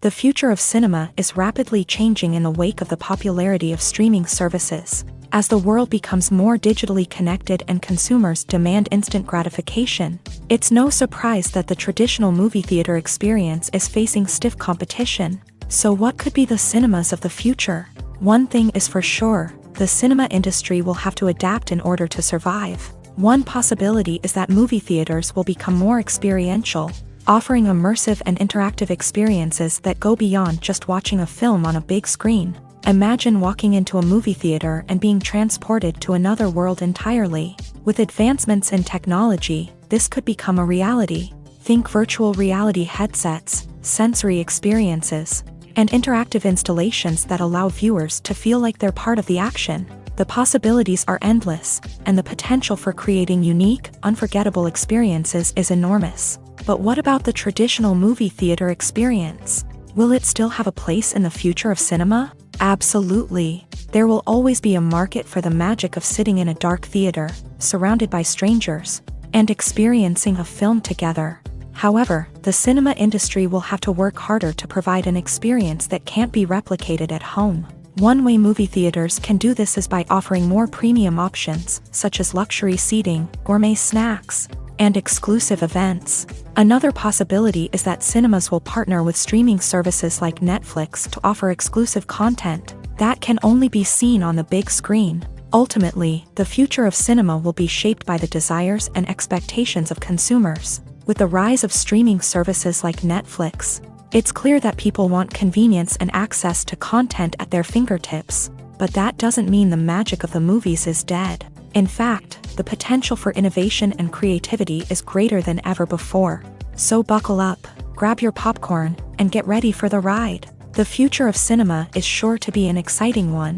The future of cinema is rapidly changing in the wake of the popularity of streaming services. As the world becomes more digitally connected and consumers demand instant gratification, it's no surprise that the traditional movie theater experience is facing stiff competition. So what could be the cinemas of the future? One thing is for sure, the cinema industry will have to adapt in order to survive. One possibility is that movie theaters will become more experiential, offering immersive and interactive experiences that go beyond just watching a film on a big screen. Imagine walking into a movie theater and being transported to another world entirely. With advancements in technology, this could become a reality. Think virtual reality headsets, sensory experiences, and interactive installations that allow viewers to feel like they're part of the action. The possibilities are endless, and the potential for creating unique, unforgettable experiences is enormous. But what about the traditional movie theater experience? Will it still have a place in the future of cinema? Absolutely. There will always be a market for the magic of sitting in a dark theater, surrounded by strangers, and experiencing a film together. However, the cinema industry will have to work harder to provide an experience that can't be replicated at home. One way movie theaters can do this is by offering more premium options, such as luxury seating, gourmet snacks, and exclusive events. Another possibility is that cinemas will partner with streaming services like Netflix to offer exclusive content that can only be seen on the big screen. Ultimately, the future of cinema will be shaped by the desires and expectations of consumers. With the rise of streaming services like Netflix, it's clear that people want convenience and access to content at their fingertips. But that doesn't mean the magic of the movies is dead. In fact, the potential for innovation and creativity is greater than ever before. So buckle up, grab your popcorn, and get ready for the ride. The future of cinema is sure to be an exciting one.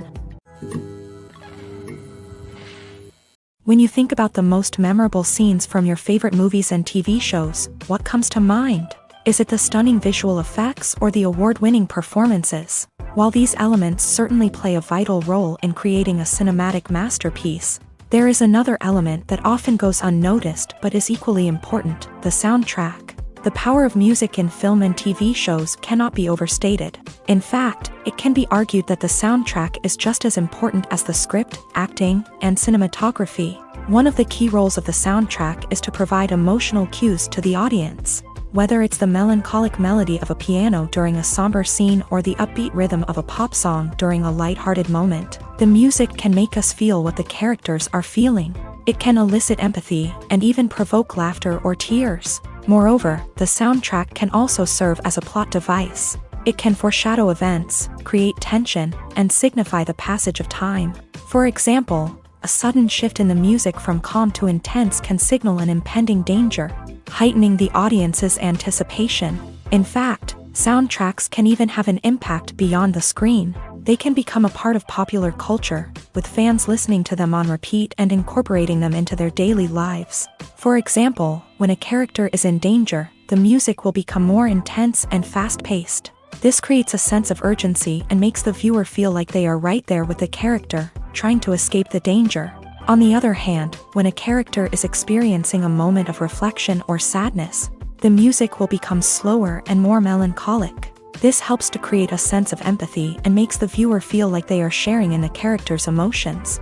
When you think about the most memorable scenes from your favorite movies and TV shows, what comes to mind? Is it the stunning visual effects or the award-winning performances? While these elements certainly play a vital role in creating a cinematic masterpiece, there is another element that often goes unnoticed but is equally important: the soundtrack. The power of music in film and TV shows cannot be overstated. In fact, it can be argued that the soundtrack is just as important as the script, acting, and cinematography. One of the key roles of the soundtrack is to provide emotional cues to the audience. Whether it's the melancholic melody of a piano during a somber scene or the upbeat rhythm of a pop song during a light-hearted moment, the music can make us feel what the characters are feeling. It can elicit empathy and even provoke laughter or tears. Moreover, the soundtrack can also serve as a plot device. It can foreshadow events, create tension, and signify the passage of time. For example, a sudden shift in the music from calm to intense can signal an impending danger, heightening the audience's anticipation. In fact, soundtracks can even have an impact beyond the screen. They can become a part of popular culture, with fans listening to them on repeat and incorporating them into their daily lives. For example, when a character is in danger, the music will become more intense and fast-paced. This creates a sense of urgency and makes the viewer feel like they are right there with the character, trying to escape the danger. On the other hand, when a character is experiencing a moment of reflection or sadness, the music will become slower and more melancholic. This helps to create a sense of empathy and makes the viewer feel like they are sharing in the character's emotions.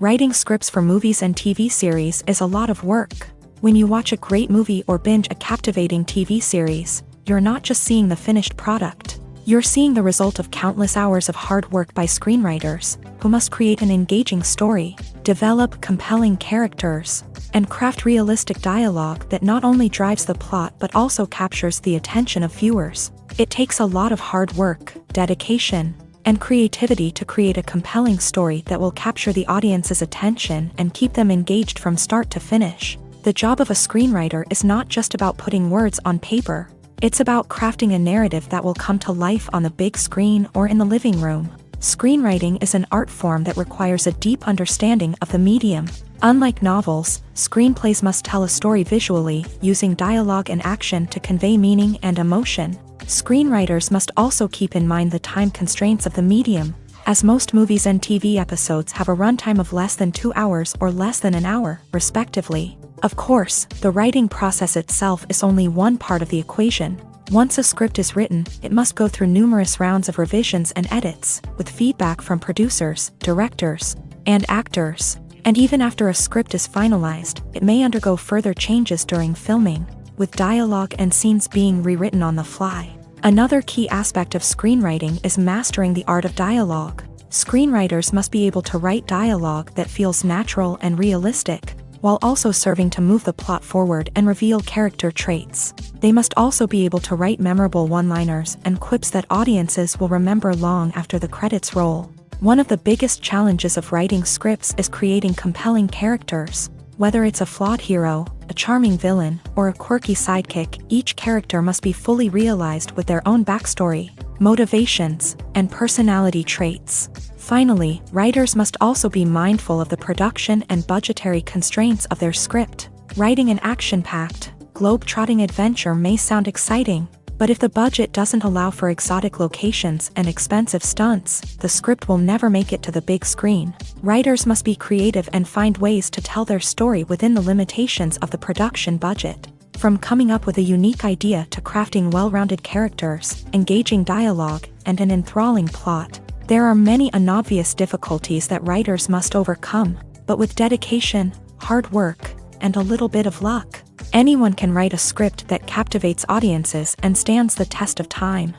Writing scripts for movies and TV series is a lot of work. When you watch a great movie or binge a captivating TV series, you're not just seeing the finished product. You're seeing the result of countless hours of hard work by screenwriters, who must create an engaging story, develop compelling characters, and craft realistic dialogue that not only drives the plot but also captures the attention of viewers. It takes a lot of hard work, dedication, and creativity to create a compelling story that will capture the audience's attention and keep them engaged from start to finish. The job of a screenwriter is not just about putting words on paper. It's about crafting a narrative that will come to life on the big screen or in the living room. Screenwriting is an art form that requires a deep understanding of the medium. Unlike novels, screenplays must tell a story visually, using dialogue and action to convey meaning and emotion. Screenwriters must also keep in mind the time constraints of the medium, as most movies and TV episodes have a runtime of less than 2 hours or less than an hour, respectively. Of course, the writing process itself is only one part of the equation. Once a script is written, it must go through numerous rounds of revisions and edits, with feedback from producers, directors, and actors. And even after a script is finalized, it may undergo further changes during filming, with dialogue and scenes being rewritten on the fly. Another key aspect of screenwriting is mastering the art of dialogue. Screenwriters must be able to write dialogue that feels natural and realistic, while also serving to move the plot forward and reveal character traits. They must also be able to write memorable one-liners and quips that audiences will remember long after the credits roll. One of the biggest challenges of writing scripts is creating compelling characters. Whether it's a flawed hero, a charming villain, or a quirky sidekick, each character must be fully realized with their own backstory, motivations, and personality traits. Finally, writers must also be mindful of the production and budgetary constraints of their script. Writing an action-packed, globe-trotting adventure may sound exciting, but if the budget doesn't allow for exotic locations and expensive stunts, the script will never make it to the big screen. Writers must be creative and find ways to tell their story within the limitations of the production budget. From coming up with a unique idea to crafting well-rounded characters, engaging dialogue, and an enthralling plot, there are many unobvious difficulties that writers must overcome, but with dedication, hard work, and a little bit of luck, anyone can write a script that captivates audiences and stands the test of time.